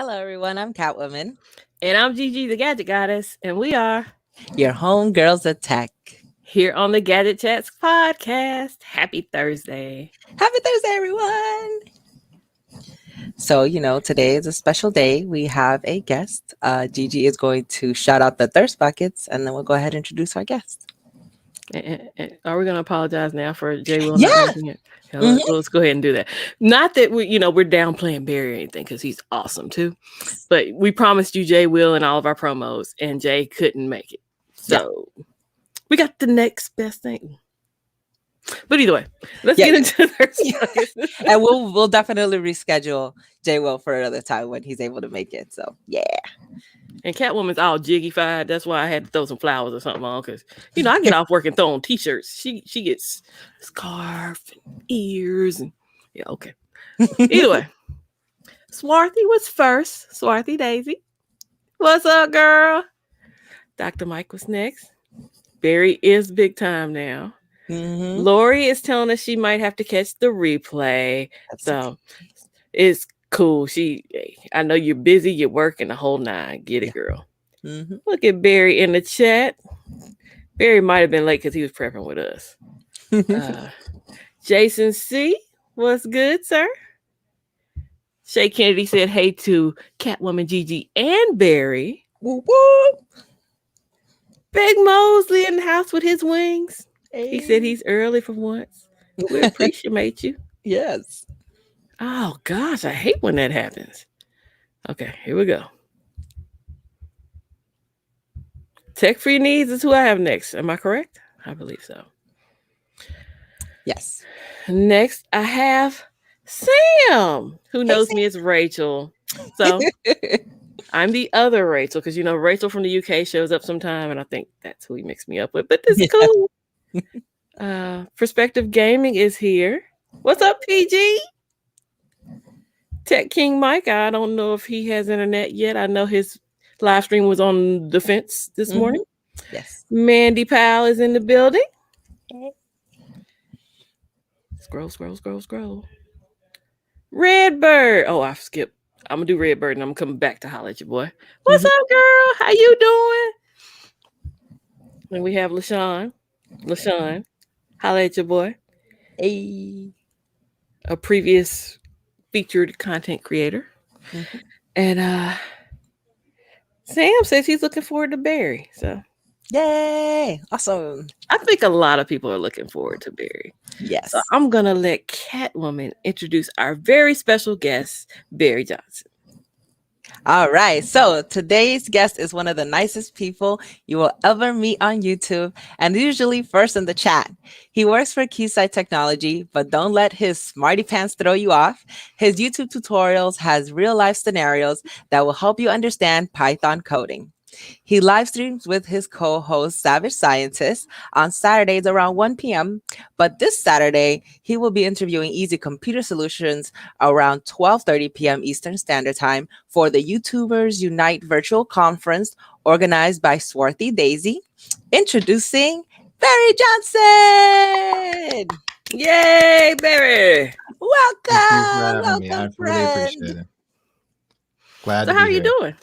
Hello, everyone. I'm Catwoman, And I'm Gigi, the Gadget Goddess, and we are your homegirls at tech. here on the Gadget Chats podcast. Happy Thursday. Happy Thursday, everyone. So, today is a special day. We have a guest. Gigi is going to shout out the thirst buckets, and then we'll go ahead and introduce our guest. Are we going to apologize now for Jay Will Yeah. not making it? Let's go ahead and do that. Not that we're downplaying Barry or anything, because he's awesome too. But we promised you Jay Will in all of our promos, and Jay couldn't make it. So we got the next best thing. But either way, let's get into thirst buckets. And we'll definitely reschedule Jay Will for another time when he's able to make it. So yeah. And Catwoman's all jiggy-fied. That's why I had to throw some flowers or something on, because I get off work and throw on t-shirts. She gets scarf and ears and okay. Either way, Swarthy was first. Swarthy Daisy, what's up, girl? Dr. Mike was next. Barry is big time now. Mm-hmm. Lori is telling us she might have to catch the replay. So it's cool. I know you're busy, you're working the whole nine. Get it, girl. Mm-hmm. Look at Barry in the chat. Barry might have been late because he was prepping with us. Jason C, what's good, sir? Shay Kennedy said hey to Catwoman, Gigi, and Barry. Woo woo. Big Mosley in the house with his wings. Hey. He said he's early for once. We appreciate you. Yes. Oh, gosh, I hate when that happens. Okay, here we go. Tech for your needs is who I have next. Am I correct? I believe so. Yes. Next, I have Sam, who knows me as Rachel. So I'm the other Rachel, because Rachel from the UK shows up sometime, and I think that's who he mixed me up with. But this is cool. Perspective Gaming is here. What's up, PG? Tech King Mike. I don't know if he has internet yet. I know his live stream was on the fence this morning. Yes. Mandy Powell is in the building. Scroll. Redbird. Oh, I skipped. I'm gonna do Redbird, and I'm coming back to holler at you, boy. What's up, girl? How you doing? And we have LaShawn. Holler at your boy. Hey. A previous featured content creator. Mm-hmm. And Sam says he's looking forward to Barry. So yay. Awesome. I think a lot of people are looking forward to Barry. Yes. So I'm gonna let Catwoman introduce our very special guest, Barry Johnson. All right. So today's guest is one of the nicest people you will ever meet on YouTube, and usually first in the chat. He works for Keysight Technology, but don't let his smarty pants throw you off. His YouTube tutorials has real life scenarios that will help you understand Python coding. He live streams with his co-host Savage Scientist on Saturdays around 1 p.m. But this Saturday, he will be interviewing Easy Computer Solutions around 12:30 p.m. Eastern Standard Time for the YouTubers Unite virtual conference organized by Swarthy Daisy. Introducing Barry Johnson. Yay, Barry! Welcome, friend. Really appreciate it. Glad. So, how are you doing?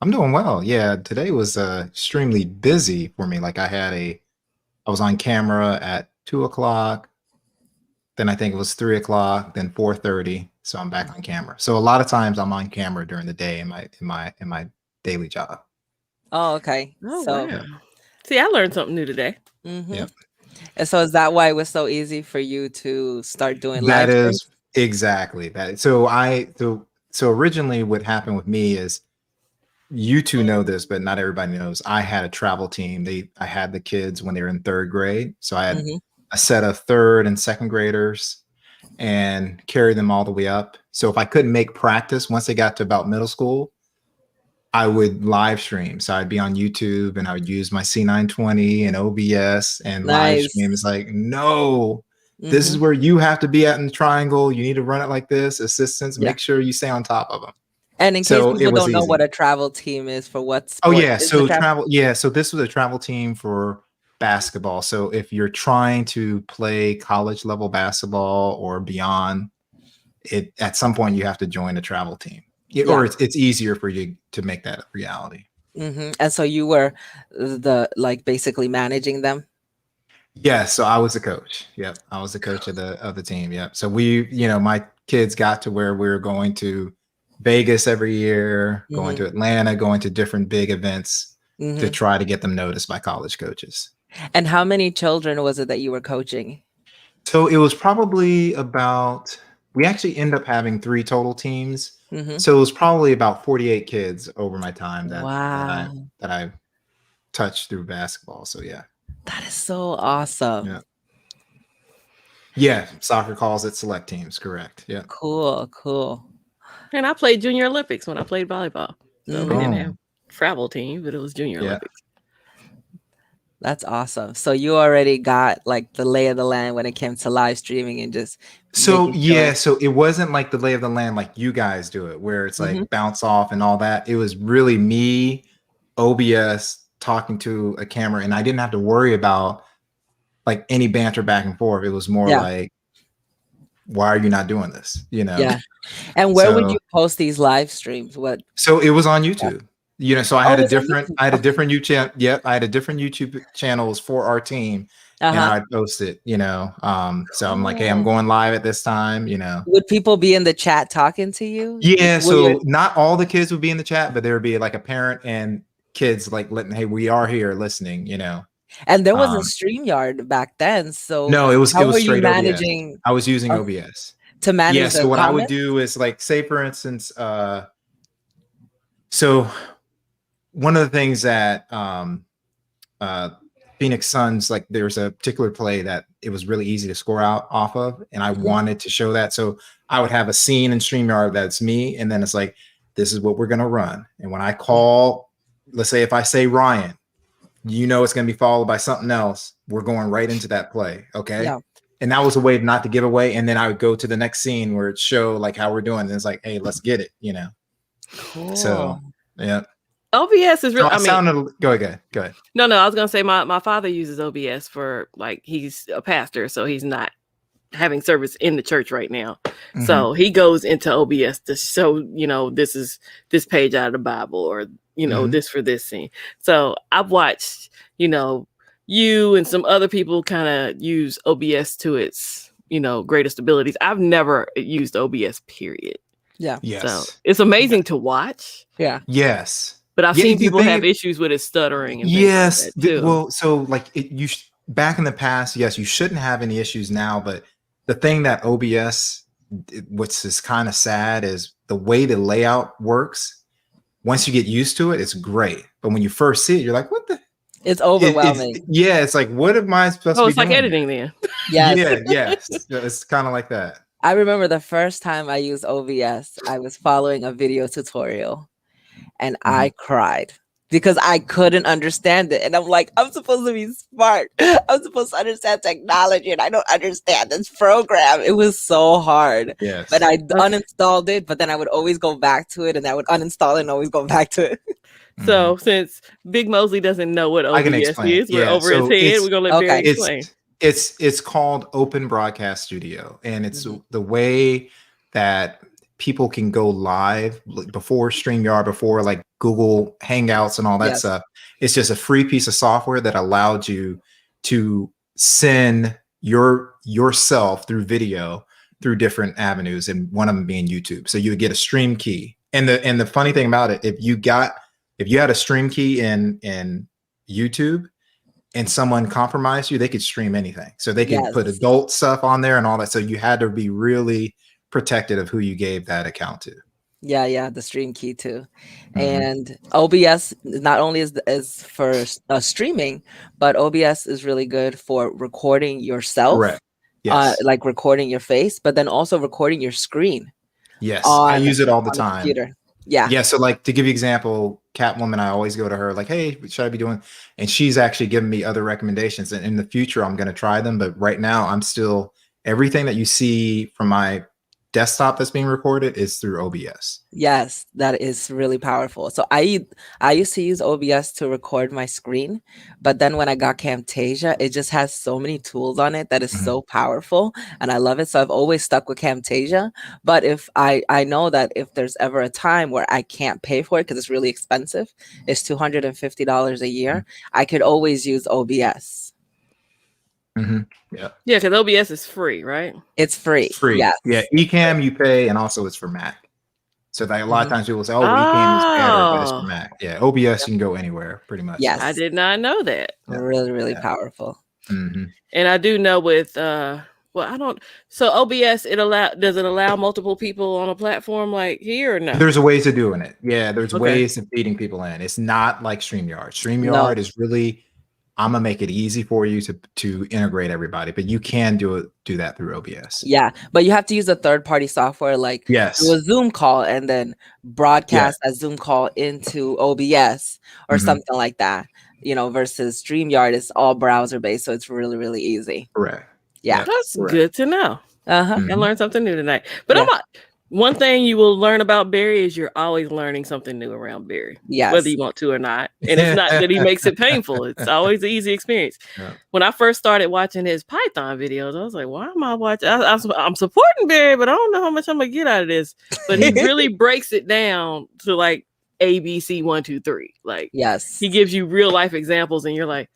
I'm doing well. Yeah, today was extremely busy for me. Like I was on camera at 2:00, then I think it was 3:00, then 4:30. So I'm back on camera. So a lot of times I'm on camera during the day in my daily job. Oh, okay. Oh, so wow. See, I learned something new today. Mm-hmm. Yep. And so is that why it was so easy for you to start doing live That streams? is exactly that. So originally what happened with me is, you two know this, but not everybody knows. I had a travel team. I had the kids when they were in 3rd grade. So I had a set of 3rd and 2nd graders and carried them all the way up. So if I couldn't make practice, once they got to about middle school, I would live stream. So I'd be on YouTube and I would use my C920 and OBS and live stream. It's like, no, this is where you have to be at in the triangle. You need to run it like this. Assistants, make sure you stay on top of them. And in case people don't know what a travel team is, for what sport? Oh yeah, so travel. Yeah, so this was a travel team for basketball. So if you're trying to play college level basketball or beyond, at some point you have to join a travel team. Yeah. or it's easier for you to make that a reality. And so you were like basically managing them. Yeah, so I was the coach. Yep, I was the coach of the team. Yep. So we, my kids got to where we were going to Vegas every year, going Hmm. to Atlanta, going to different big events to Hmm. try to get them noticed by college coaches. And how many children was it that you were coaching? So it was probably about, we actually end up having 3 total teams. Hmm. So it was probably about 48 kids over my time Wow, that I touched through basketball. So yeah. that is so awesome. Yeah. Yeah, soccer calls it select teams, correct. Yeah. Cool, cool. And I played Junior Olympics when I played volleyball. So we didn't have Oh, travel team, but it was Junior yeah. Olympics. That's awesome. So you already got like the lay of the land when it came to live streaming and just So making yeah, sure. so it wasn't like the lay of the land like you guys do it, where it's Hmm. like bounce off and all that. It was really me, OBS, talking to a camera, and I didn't have to worry about like any banter back and forth. It was more Yeah, like, why are you not doing this? yeah. And where would So you post these live streams? What? so it was on Yeah. YouTube. So I Oh, had it a was on different YouTube. I had a Okay. different YouTube yep, I had a different YouTube channels for our team, and Uh-huh. I'd post it, so I'm like, hey, I'm Cool. going live at this time. Would people be in the chat talking to you? Yeah, Were you? so not all the kids would be in the chat, but there would be like a parent and kids like letting, hey, we are here listening. And there wasn't Um, StreamYard back then, so no, it how was were you straight OBS. managing I was using uh, OBS. to Yeah, manage so the what I would comments? do is like, say for instance, so one of the things that uh Phoenix Suns, like there's a particular play that it was really easy to score out off of, and I Mhm. wanted to show that. So I would have a scene in StreamYard that's me, and then it's like, this is what we're gonna run. And when I call, let's say if I say Ryan, it's gonna be followed by something else. We're going right into that play. Okay. Yeah. And that was a way not to give away. And then I would go to the next scene where it show like how we're doing. And it's like, hey, let's get it. So Cool. yeah. OBS is real. So I I mean, sounded go ahead. Go ahead. no, I was gonna say my father uses OBS for like he's a pastor, so he's not having service in the church right now. Mhm. So he goes into OBS to show, this is this page out of the Bible or, Mhm. this for this scene. So I've watched, you and some other people kind of use OBS to its, greatest abilities. I've never used OBS, period. Yeah. So Yes. it's amazing to watch, Yeah. Yes. but I've Yeah, seen the people have thing, issues with it stuttering and things like yes. that too. Well, so like back in the past, yes, you shouldn't have any issues now, but the thing that OBS, which is kind of sad, is the way the layout works. Once you get used to it, it's great. But when you first see it, you're like, what the? It's overwhelming. It's like, what am I supposed to Oh, be it's like doing here? editing then. Yes. Yeah, yes. It's kind of like that. I remember the first time I used OBS, I was following a video tutorial and Mhm. I cried because I couldn't understand it. And I'm like, I'm supposed to be smart. I'm supposed to understand technology and I don't understand this program. It was so hard. But Yes. I Okay. uninstalled it, but then I would always go back to it and I would uninstall it and always go back to it. So Mhm. since Big Mosley doesn't know what I can OBS explain. is, we're Yeah. over his So head. We're gonna let Barry Okay. it's explain. it's called Open Broadcast Studio, and it's Mhm. the way that people can go live before StreamYard, before like Google Hangouts and all that Yes. stuff. It's just a free piece of software that allowed you to send yourself through video through different avenues, and one of them being YouTube. So you would get a stream key. And the funny thing about it, if you had a stream key in YouTube and someone compromised you, they could stream anything. So they could put Yes. adult stuff on there and all that. So you had to be really protected of who you gave that account to. Yeah, the stream key too. Mhm. And OBS not only is for streaming, but OBS is really good for recording yourself, Correct. Yes. like recording your face, but then also recording your screen Yes. I on use it all the the time. computer. Yeah. Yeah. So like to give you example, Catwoman, I always go to her like, hey, what should I be doing? And she's actually given me other recommendations. And in the future, I'm going to try them. But right now, I'm still everything that you see from my desktop that's being recorded is through OBS. Yes, that is really powerful. So I used to use OBS to record my screen, but then when I got Camtasia, it just has so many tools on it that is Mhm. so powerful, and I love it. So I've always stuck with Camtasia. But if I know that if there's ever a time where I can't pay for it because it's really expensive, it's $250 a year, I could always use OBS. Yeah. Yeah, because OBS is free, right? It's free. Free. Yes. Yeah. Ecamm you pay, and also it's for Mac. So like a lot of Mhm. times people say, "Oh, Ecamm is better," but it's for Oh, Mac. Yeah. OBS you can go anywhere pretty much. Yes. I did not know that. Yeah. Really, really Yeah. powerful. Mhm. And I do know with well, I don't. So OBS, does it allow multiple people on a platform like here or no? There's a ways of doing it. Yeah, there's Okay. ways of feeding people in. It's not like StreamYard. No. StreamYard is really, I'm gonna make it easy for you to integrate everybody, but you can do that through OBS. Yeah, but you have to use a third-party software, like Yes. do a Zoom call and then broadcast a Zoom call into OBS or Mhm. something like that, versus StreamYard is all browser-based, so it's really, really easy. Correct. Yeah. Yep. That's Correct. good to know. Uh-huh. Mhm. I learned something new tonight. But Yeah. one thing you will learn about Barry is you're always learning something new around Barry, whether Yes. you want to or not. And it's not that he makes it painful. It's always an easy experience. Yeah. When I first started watching his Python videos, I was like, why am I watching? I'm supporting Barry, but I don't know how much I'm going to get out of this. But he really breaks it down to like ABC 1, 2, 3. Like, Yes. he gives you real life examples and you're like,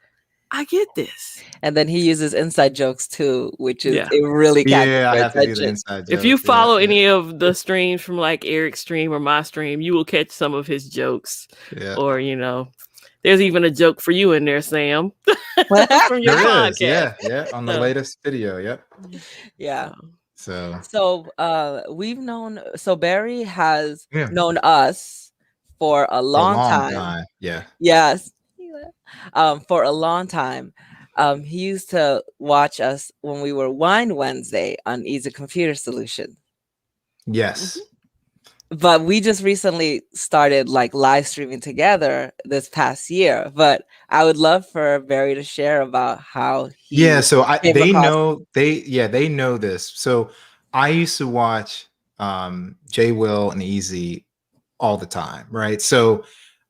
I get this. And then he uses inside jokes too, which is Yeah. it really catches Yeah, I your have to do the attention. inside If you jokes. Yeah, follow yeah, any of the streams from like Eric's stream or my stream, you will catch some of his jokes. yeah. Or, there's even a joke for you in there, Sam, from your There podcast. is. Yeah. On the So- latest video. Yep. Yeah. So So Barry has Yeah. known us for a long time. Yeah. Yes. For a long time. He used to watch us when we were Wine Wednesday on Easy Computer Solution. Yes. But we just recently started like live streaming together this past year. But I would love for Barry to share about how he So came they across- know they know this. So I used to watch Jay Will and Easy all the time, right? So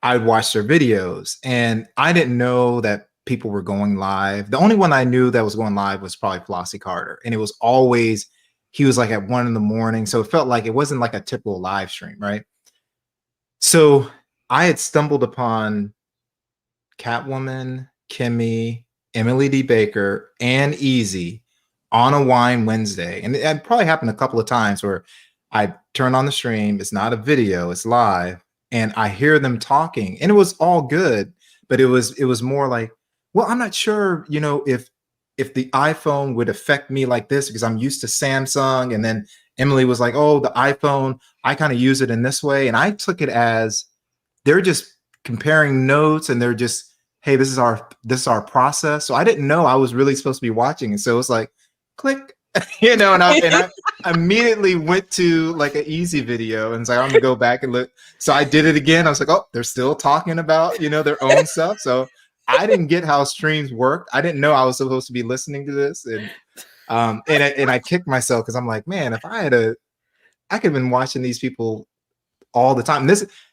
I'd watch their videos and I didn't know that people were going live. The only one I knew that was going live was probably Flossie Carter. And it was always, he was like at 1 a.m. So it felt like it wasn't like a typical live stream, right? So I had stumbled upon Catwoman, Kimmy, Emily D. Baker, and Easy on a Wine Wednesday. And it probably happened a couple of times where I turn on the stream, it's not a video, it's live, and I hear them talking, and it was all good, but it was more like, well, I'm not sure, if the iPhone would affect me like this because I'm used to Samsung. And then Emily was like, oh, the iPhone, I kind of use it in this way. And I took it as they're just comparing notes and they're just, hey, this is our process. So I didn't know I was really supposed to be watching. And so it's like, click, and I immediately went to like an Easy video and was like, I'm gonna go back and look. So I did it again. I was like, oh, they're still talking about, their own stuff. So I didn't get how streams worked. I didn't know I was supposed to be listening to this. And I kicked myself because I'm like, man, if I could have been watching these people all the time.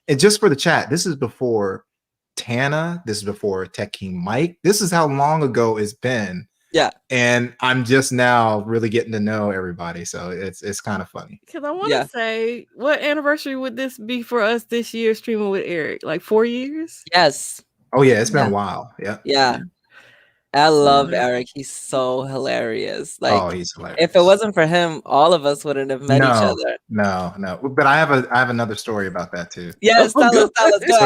And just for the chat, this is before Tana. This is before Tech King Mike. This is how long ago it's been. Yeah. And I'm just now really getting to know everybody. So it's kind of funny. Because I want to say, what anniversary would this be for us this year streaming with Eric? Like 4 years? Yes. Oh yeah, it's been a while. Yeah. Yeah. I love Eric. He's so hilarious. Like, he's hilarious. if it wasn't for him, all of us wouldn't have met each other. No. But I have another story about that too. Yes, tell us. Go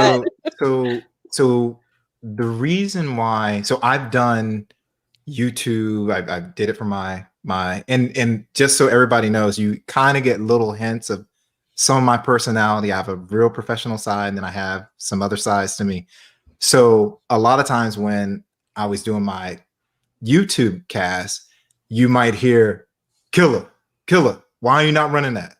ahead. So the reason why, so I've done YouTube, I did it for my and just so everybody knows, you kind of get little hints of some of my personality. I have a real professional side, and then I have some other sides to me. So a lot of times when I was doing my YouTube cast, you might hear, Killer, why are you not running that?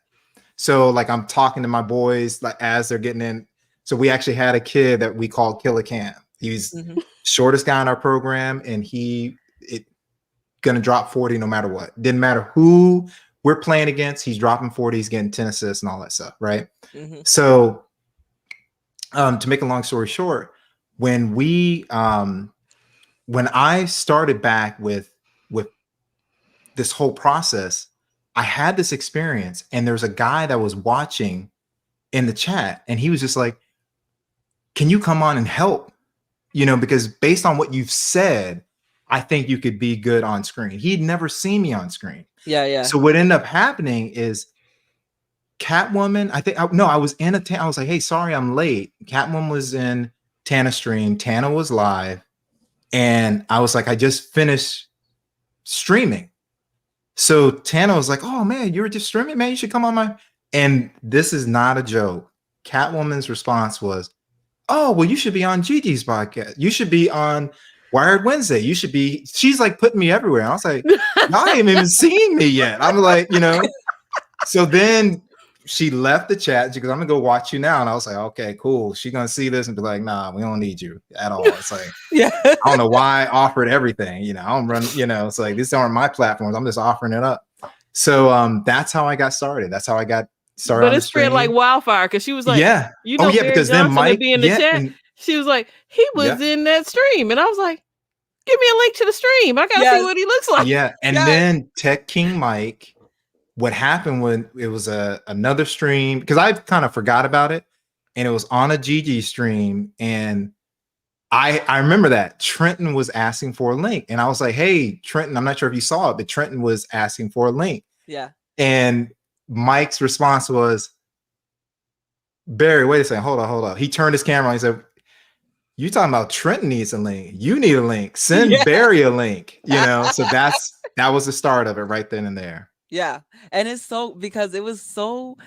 So like I'm talking to my boys like as they're getting in. So we actually had a kid that we called Killer Cam. He's shortest guy in our program, and gonna drop 40 no matter what. Didn't matter who we're playing against, he's dropping 40, he's getting 10 assists and all that stuff, right? Mhm. So to make a long story short, when I started back with this whole process, I had this experience, and there's a guy that was watching in the chat, and he was just like, can you come on and help? You know, because based on what you've said, I think you could be good on screen. He'd never seen me on screen. Yeah, yeah. So what ended up happening is Catwoman, I was in I was like, hey, sorry, I'm late. Catwoman was in Tana's stream. Tana was live. And I was like, I just finished streaming. So Tana was like, oh man, you were just streaming, man. You should come on my. And this is not a joke. Catwoman's response was, oh, well, you should be on Gigi's podcast. You should be on Wired Wednesday. You should be. She's like putting me everywhere. I was like, y'all ain't even seen me yet. I'm like, you know. So then she left the chat. She goes, I'm gonna go watch you now. And I was like, okay, cool. She's gonna see this and be like, nah, we don't need you at all. It's like, Yeah. I don't know why I offered everything. You know, I don't run, you know, it's like these aren't my platforms. I'm just offering it up. So that's how I got started. That's how I got started. But it spread like wildfire because she was like, yeah. you know, yeah, Barry because Johnson then Mike be in the chat. She was like, he was in that stream. And I was like, give me a link to the stream. I gotta see what he looks like. Yeah. And then Tech King Mike, what happened when it was another stream, because I kind of forgot about it, and it was on a Gigi stream, and I remember that Trenton was asking for a link, and I was like, hey, Trenton, I'm not sure if you saw it, but Trenton was asking for a link. Yeah. And Mike's response was, Barry, wait a second, hold on. He turned his camera on. He said, you talking about Trenton needs a link. You need a link. Send Barry a link. You know, so that was the start of it right then and there. Yeah. And it's so, because it was so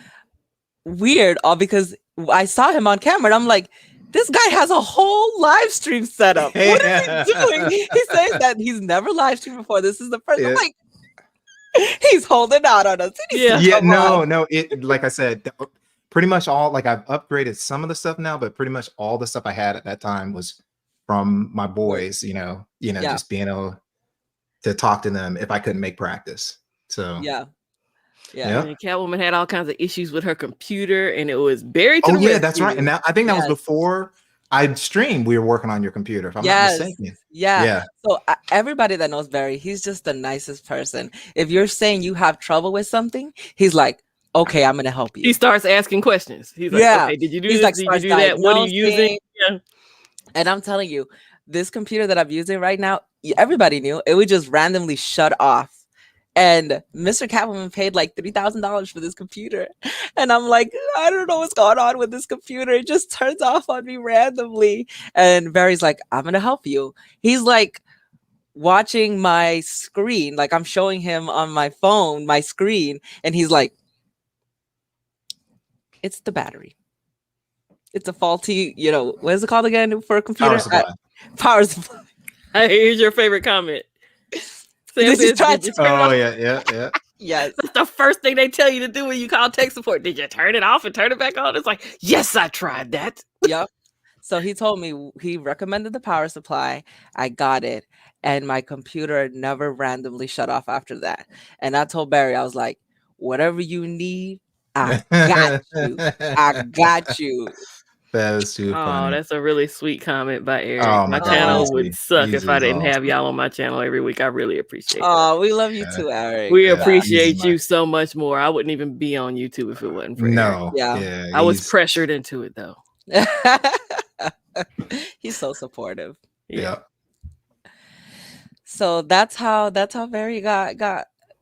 weird, all because I saw him on camera and I'm like, this guy has a whole live stream set up. What is he doing? He says that he's never live streamed before. This is the first. I'm like, he's holding out on us. No. It, like I said, pretty much all, like, I've upgraded some of the stuff now, but pretty much all the stuff I had at that time was from my boys. You know, just being able to talk to them if I couldn't make practice. So yeah. And Catwoman had all kinds of issues with her computer, and it was buried to the rescue. That's right. And I think that was before I'd streamed. We were working on your computer, if I'm not mistaken. Yeah. So everybody that knows Barry, he's just the nicest person. If you're saying you have trouble with something, he's like, okay, I'm gonna help you. He starts asking questions. He's like, okay, did you do this? Like, did you do that? What are you using? Yeah. And I'm telling you, this computer that I'm using right now, everybody knew it would just randomly shut off. And Mr. Catwoman paid like $3,000 for this computer. And I'm like, I don't know what's going on with this computer. It just turns off on me randomly. And Barry's like, I'm going to help you. He's like watching my screen. Like, I'm showing him on my phone, my screen. And he's like, it's the battery. It's a faulty, what is it called again for a computer? Power supply. Power supply. Here's your favorite comment. This is yeah. Yes. That's the first thing they tell you to do when you call tech support. Did you turn it off and turn it back on? It's like, yes, I tried that. Yep. So he told me, he recommended the power supply. I got it. And my computer never randomly shut off after that. And I told Barry, I was like, whatever you need, I got you. I got you. That is too funny. Oh, that's a really sweet comment by Eric. Oh, my channel would suck if I didn't have y'all on my channel every week. I really appreciate it. Oh, we love you too, Eric. We appreciate you so much more. I wouldn't even be on YouTube if it wasn't for Eric. Yeah. I was pressured into it though. He's so supportive. Yeah. So that's how Barry got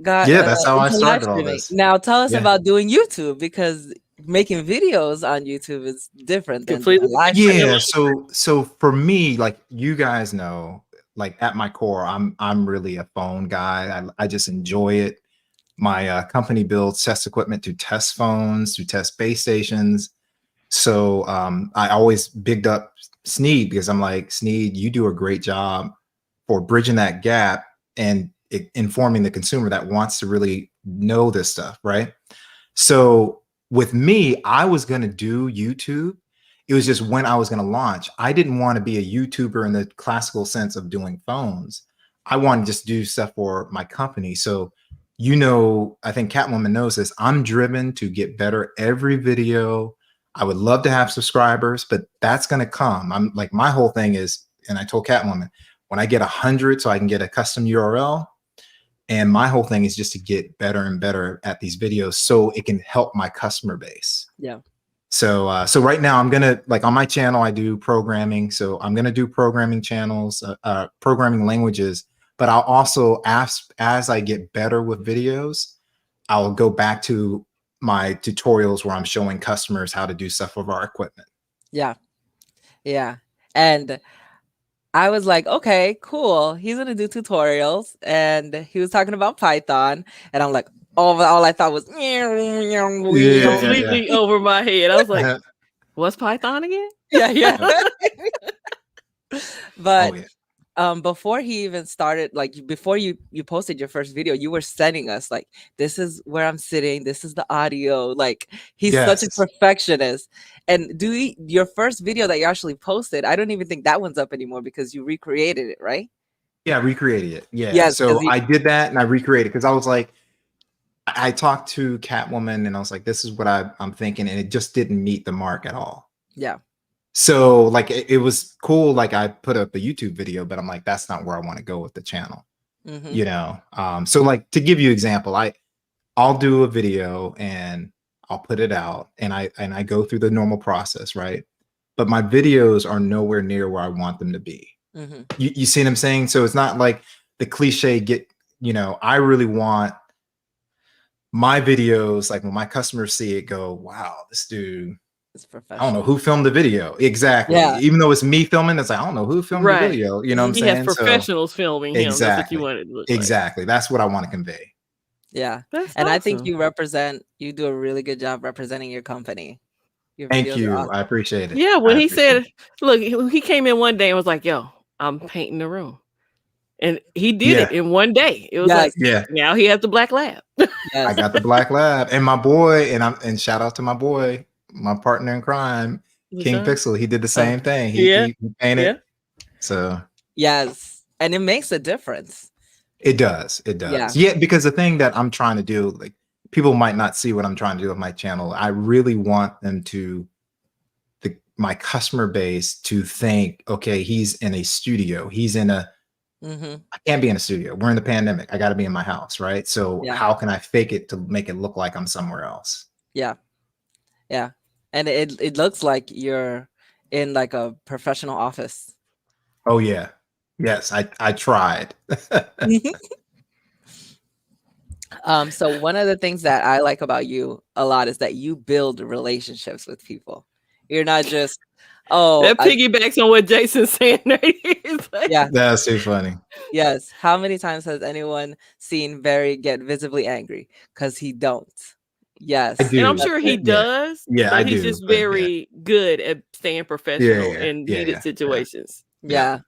that's how I started all this. Now tell us about doing YouTube, because making videos on YouTube is different than live streaming. So for me, like you guys know, like at my core, I'm really a phone guy. I just enjoy it. My company builds test equipment to test phones, to test base stations. So I always bigged up Sneed, because I'm like, Sneed, you do a great job for bridging that gap and informing the consumer that wants to really know this stuff, right? So with me, I was going to do YouTube. It was just when I was going to launch. I didn't want to be a YouTuber in the classical sense of doing phones. I wanted to just do stuff for my company. So I think Catwoman knows this. I'm driven to get better every video. I would love to have subscribers, but that's going to come. I'm like, my whole thing is, and I told Catwoman, when I get 100, so I can get a custom URL. And my whole thing is just to get better and better at these videos so it can help my customer base. Yeah. So right now I'm gonna, like, on my channel I do programming, so I'm gonna do programming channels, programming languages. But I'll also ask, as I get better with videos, I'll go back to my tutorials where I'm showing customers how to do stuff with our equipment. Yeah. Yeah. And I was like, okay, cool. He's gonna do tutorials, and he was talking about Python, and I'm like, all I thought was completely over my head. I was like, what's Python again? yeah. But Oh, yeah. before he even started, like before you posted your first video, you were sending us like, this is where I'm sitting, this is the audio. Like, he's such a Yes. perfectionist. And your first video that you actually posted, I don't even think that one's up anymore because you recreated it, right? Yeah, recreated it. Yeah. Yes, So 'cause I did that and I recreated, because I was like, I talked to Catwoman and I was like, this is what I'm thinking, and it just didn't meet the mark at all. Yeah. So like it was cool. Like I put up a YouTube video, but I'm like, that's not where I want to go with the channel. Mhm. So like, to give you an example, I'll do a video and I'll put it out, and I go through the normal process, right? But my videos are nowhere near where I want them to be. Mhm. You see what I'm saying? So it's not like the cliche I really want my videos, like when my customers see it, go, wow, this dude, It's I don't professional. know who filmed the video. Exactly. Yeah. Even though it's me filming, it's like, I don't know who filmed the Right. video. You know what I'm He saying? has professionals filming him. That's what you Exactly. want it to look like. Exactly. That's what I want to convey. Yeah. That's And I think awesome. you do a really good job representing your company. Your Thank videos are you. awesome. I appreciate it. Yeah, when I he appreciate said, look, he came in one day and was like, yo, I'm painting the room. And he did it Yeah. in one day. It was Yes. like, Yeah. now he has the black lab. I Yes. got the black lab, and my boy, and shout out to my boy, my partner in crime, King LaShawn? Pixel. He did the same thing. Yeah. He painted. Yeah. So Yes. And it makes a difference. it does. It does. Yeah. Yeah, because the thing that I'm trying to do, like, people might not see what I'm trying to do with my channel. I really want them to, my customer base, to think, okay, he's in a studio. He's in a, Mhm. I can't be in a studio. We're in the pandemic. I got to be in my house, right? So Yeah. how can I fake it to make it look like I'm somewhere else? Yeah. Yeah. And it looks like you're in like a professional office. Oh yeah. Yes, I tried. So one of the things that I like about you a lot is that you build relationships with people. You're not just, That piggybacks on what Jason's saying. Yeah. That's too funny. Yes. How many times has anyone seen Barry get visibly angry? Because he don't. Yes. I do. And I'm sure he Yeah. does. Yeah, but I he's do, just but yeah. very good at staying professional in Yeah, heated situations. Yeah.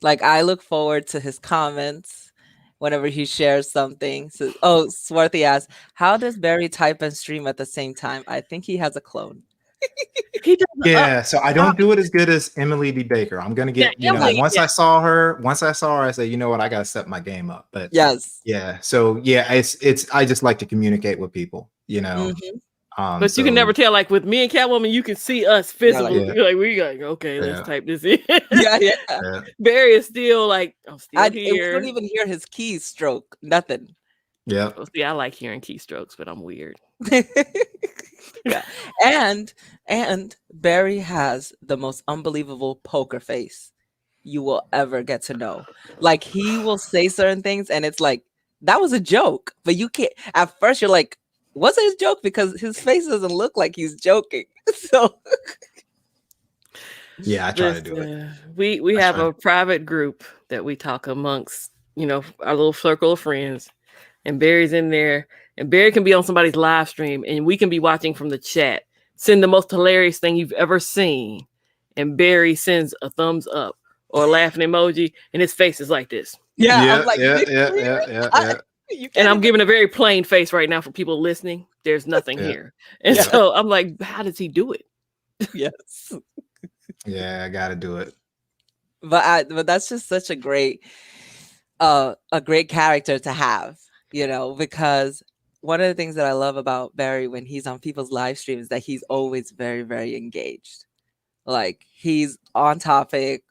Like, I look forward to his comments whenever he shares something. So, Swarthy asks, how does Barry type and stream at the same time? I think he has a clone. He does. Yeah, so I don't do it as good as Emily B. Baker. I'm gonna get, Emily, once I saw her, I said, you know what, I gotta step my game up. But Yes. yeah, so yeah, it's I just like to communicate with people, Mhm. But you can never tell. Like with me and Catwoman, you can see us physically. Yeah. Like we got okay, let's type this in. Yeah. Barry is still like, I'm still We here. don't even hear his keys stroke. Nothing. Yeah. Oh, see, I like hearing keystrokes, but I'm weird. Yeah. And Barry has the most unbelievable poker face you will ever get to know. Like, he will say certain things and it's like, that was a joke, but you can't, at first you're like, was it a joke? Because his face doesn't look like he's joking. So yeah, I try to do it. We have a private group that we talk amongst, our little circle of friends, and Barry's in there, and Barry can be on somebody's live stream and we can be watching from the chat, send the most hilarious thing you've ever seen, and Barry sends a thumbs up or a laughing emoji, and his face is like this. Yeah. I'm like, yeah. And I'm giving a very plain face right now for people listening. There's nothing here. And so I'm like, how does he do it? Yes. Yeah, I gotta do it. But that's just such a great character to have. because one of the things that I love about Barry when he's on people's live streams is that he's always very, very engaged. Like he's on topic.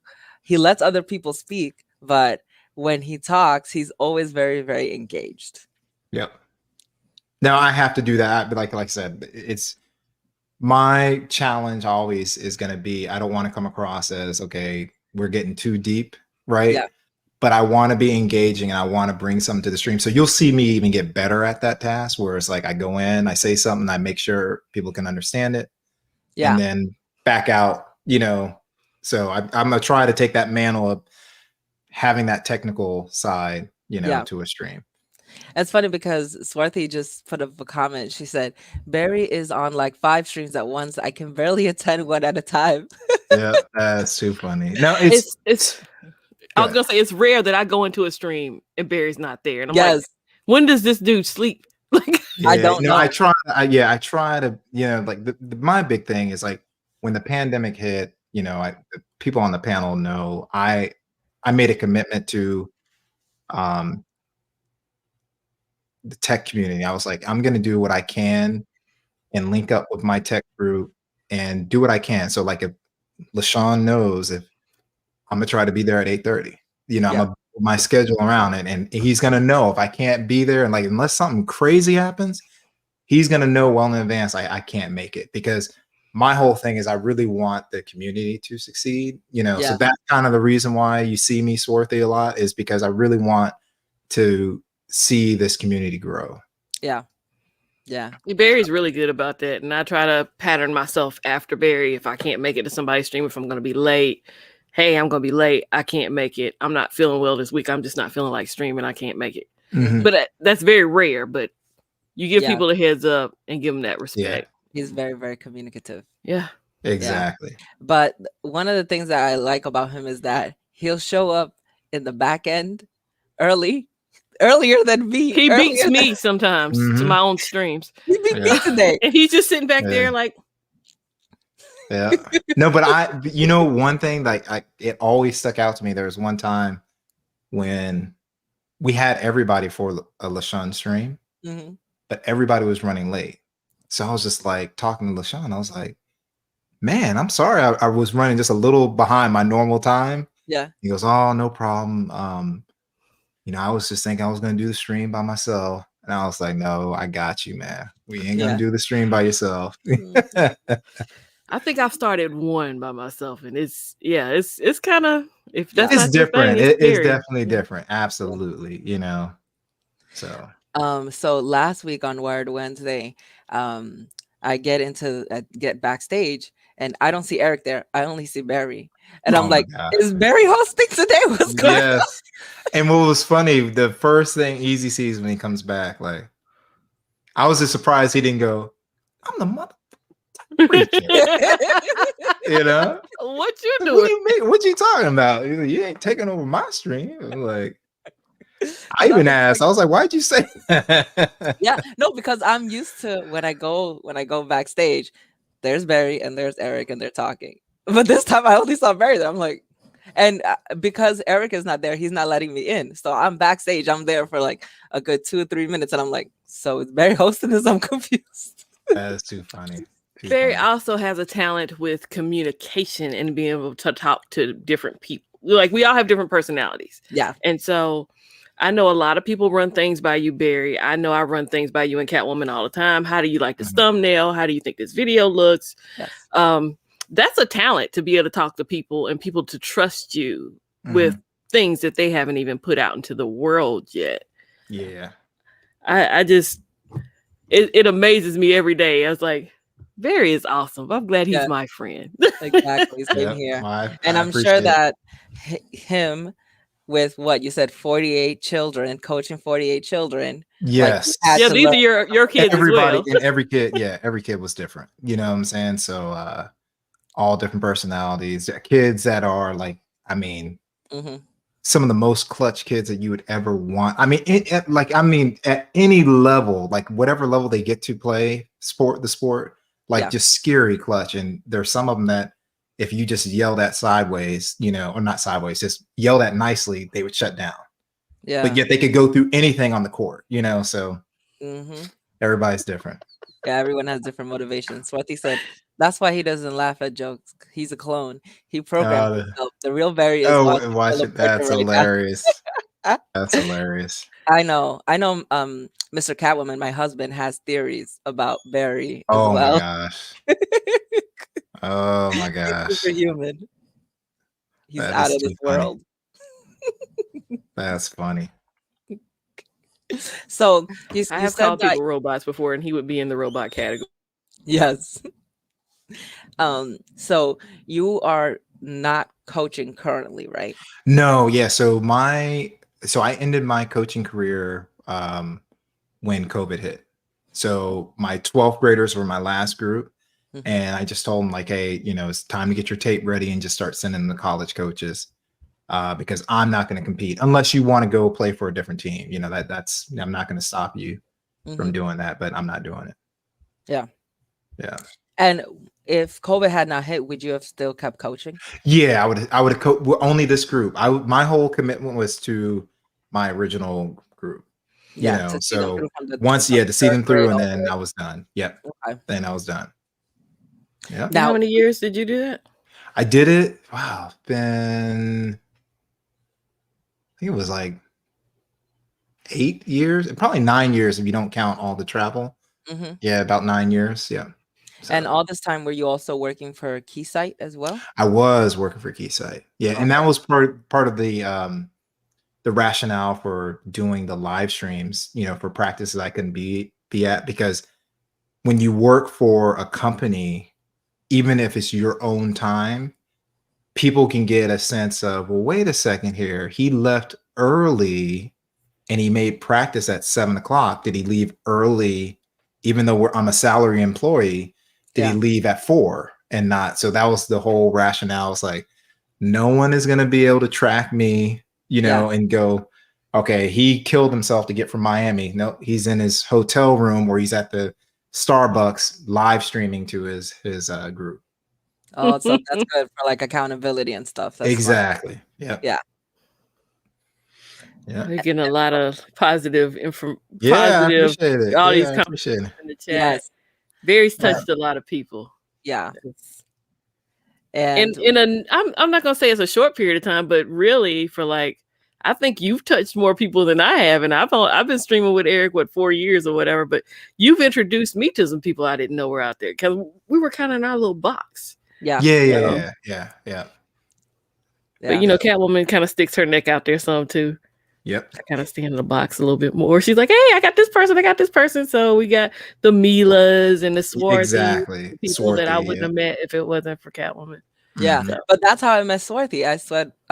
He lets other people speak, but when he talks, he's always very, very engaged. Yep. Now I have to do that, but like I said, it's my challenge always is going to be I don't want to come across as okay, we're getting too deep, right? Yeah. But I want to be engaging and I want to bring something to the stream. So you'll see me even get better at that task where it's like I go in, I say something, I make sure people can understand it, Yeah. and then back out, So I'm going to try to take that mantle of having that technical side, Yeah. to a stream. It's funny because Swarthy just put up a comment. She said, Barry is on like 5 streams at once. I can barely attend one at a time. Yeah, that's too funny. No, it's I was gonna say it's rare that I go into a stream and Barry's not there, and I'm Yes. like, when does this dude sleep? Like, I don't know. I try to, like my big thing is like when the pandemic hit, the people on the panel know I made a commitment to the tech community. I was like, I'm going to do what I can and link up with my tech group and do what I can. So like if LaShawn knows if I'm gonna try to be there at 8:30, I'm gonna put my schedule around it, and he's gonna know if I can't be there, and like unless something crazy happens, he's gonna know well in advance I can't make it, because my whole thing is I really want the community to succeed, so that's kind of the reason why you see me Swarthy a lot, is because I really want to see this community grow. Yeah. Barry's really good about that, and I try to pattern myself after Barry. If I can't make it to somebody's stream, if I'm going to be late, hey, I'm going to be late, I can't make it, I'm not feeling well this week, I'm just not feeling like streaming, I can't make it. But that's very rare, but you give people a heads up and give them that respect. He's very, very communicative. Yeah, exactly. But one of the things that I like about him is that he'll show up in the back end earlier than me. He beats me sometimes to my own streams. He beat me today. And he's just sitting back there like, yeah. No, but one thing like it always stuck out to me. There was one time when we had everybody for a LaShawn stream, but everybody was running late. So I was just like talking to LaShawn. I was like, man, I'm sorry. I was running just a little behind my normal time. Yeah. He goes, oh, no problem. I was just thinking I was going to do the stream by myself. And I was like, no, I got you, man. We ain't going to do the stream by yourself. I think I've started one by myself, and it's kind of, if that's it's not different. Thing, it's definitely different. Absolutely. So last week on Wired Wednesday, I get backstage and I don't see Eric there. I only see Barry. And I'm like, is Barry hosting today? What's going on? And what was funny, the first thing Easy sees when he comes back, like, I was just surprised he didn't go, I'm the mother. What you doing? What you talking about? You ain't taking over my stream. I'm like, I even asked. I was like, "Why'd you say that?" Yeah, no, because I'm used to when I go backstage, there's Barry and there's Eric and they're talking. But this time I only saw Barry there. I'm like, and because Eric is not there, he's not letting me in. So I'm backstage. I'm there for like a good 2 or 3 minutes, and I'm like, so is Barry hosting this? I'm confused. That's too funny. Barry also has a talent with communication and being able to talk to different people. Like, we all have different personalities. Yeah. And so I know a lot of people run things by you, Barry. I know I run things by you and Catwoman all the time. How do you like this thumbnail? How do you think this video looks? Yes. That's a talent, to be able to talk to people and people to trust you with things that they haven't even put out into the world yet. Yeah. I just, it amazes me every day. I was like, Barry is awesome. I'm glad he's my friend. Exactly. Same here. And I'm sure that him with what you said, 48 children, coaching 48 children. Yes. Like, these are your kids. Everybody, as well. And every kid was different. You know what I'm saying? So all different personalities. Kids that are like, I mean, some of the most clutch kids that you would ever want. I mean, at any level, like whatever level they get to play the sport, like just scary clutch. And there's some of them that if you just yell that sideways, or not sideways, just yell that nicely, they would shut down. Yeah. but yet they could go through anything on the court, so Hmm. everybody's different. Yeah, everyone has different motivations. Swati said that's why he doesn't laugh at jokes. He's a clone. He programmed Uh, himself. The real Barry is oh, watching watch it. teleporter That's right now. hilarious. That's hilarious. I know. I know. Mr. Catwoman, my husband, has theories about Barry as Oh my well. gosh. Oh my He's gosh. superhuman. He's That out is of too this funny. world. That's funny. So you I you have said called that people robots before, and he would be in the robot category. yes. So you are not coaching currently, right? No, yeah. So I ended my coaching career when COVID hit. So my 12th graders were my last group. Mhm. And I just told them like, hey, it's time to get your tape ready and just start sending them to college coaches. Because I'm not going to compete unless you want to go play for a different team. I'm not going to stop you from Mhm. doing that, but I'm not doing it. Yeah. Yeah. And if COVID had not hit, would you have still kept coaching? Yeah, I would have only this group. My whole commitment was to my original group. Yeah, to see them So through from to see third them through, grade and all then the I was done. Yep. way. Okay. Then I was done. Yeah. And how Now, many years did you do that? I did it. Wow. Been, I think it was like 8 years, probably 9 years if you don't count all the travel. mhm. Yeah, about 9 years. Yeah. And So all this time, were you also working for Keysight as well? I was working for Keysight. Yeah, and that Okay. was part of the rationale for doing the live streams, for practices I couldn't be at, because when you work for a company, even if it's your own time, people can get a sense of, well, wait a second here. He left early and he made practice at 7 o'clock. Did he leave early, even though I'm a salary employee? Did he Yeah. leave at 4 and not? So that was the whole rationale. It's like, no one is going to be able to track me, Yeah. and go, okay, he killed himself to get from Miami. No, he's in his hotel room or he's at the Starbucks live streaming to his group. Oh, so that's good for like accountability and stuff. That's smart. Exactly. Yeah. Yeah. Yeah. We're getting a lot of positive Yeah, I positive. appreciate it. All Yeah, these I comments appreciate it. in the chat. Yes. Barry's Yeah. touched a lot of people. Yeah. And And I'm not gonna say it's a short period of time, but really for like, I think you've touched more people than I have, and I've been streaming with Eric 4 years or whatever. But you've introduced me to some people I didn't know were out there because we were kind of in our little box. yeah. Yeah. But Catwoman kind of sticks her neck out there some too. Yep. I kind of stay in the box a little bit more. She's like, hey, I got this person. So we got the Milas and the Swarthy, Exactly. people that I Swarthy, wouldn't have met if it wasn't for Catwoman. Yeah. Mhm. But that's how I met Swarthy. I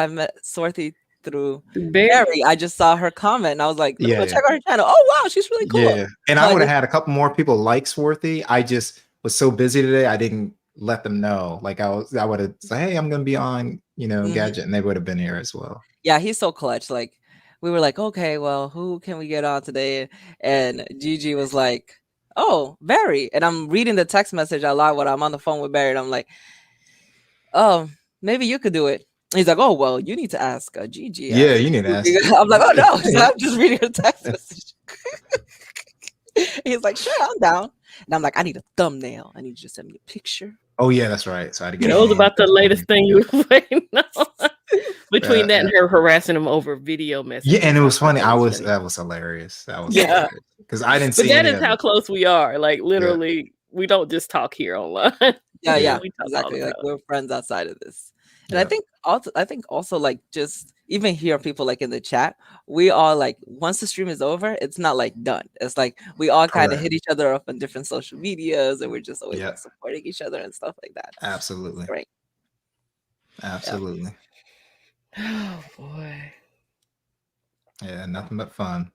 met Swarthy through Barry. Barry. I just saw her comment and I was like, let me Yeah. check out her channel. Oh wow, she's really cool. Yeah. And So I I would have just- had a couple more people like Swarthy. I just was so busy today, I didn't let them know. Like I would have said, hey, I'm gonna be on, Mhm. Gadget, and they would have been here as well. Yeah, he's so clutch. Like we were like, okay, well, who can we get on today? And Gigi was like, oh, Barry. And I'm reading the text message out loud when I'm on the phone with Barry. And I'm like, oh, maybe you could do it. He's like, oh, well, you need to ask Gigi. Yeah, you need to ask. I'm like, oh no. So I'm just reading a text message. He's like, sure, I'm down. And I'm like, I need a thumbnail. I need you to send me a picture. Oh yeah, that's right. So I had to get That was about the latest thing you were waiting on. Between that and her harassing him over video messages. Yeah, and it was funny. That was hilarious. That was Yeah. because I didn't But see that any is of how it. close we are. Like literally, we don't just talk here online. Yeah, We talk all exactly. the Like time. we're friends outside of this. And Yeah. I think also like just even hear people like in the chat, we all like once the stream is over, it's not like done. It's like we all kind of Correct. hit each other up on different social medias and we're just always Yeah. like supporting each other and stuff like that. Absolutely. Great. Absolutely. Oh boy. Yeah, nothing but fun.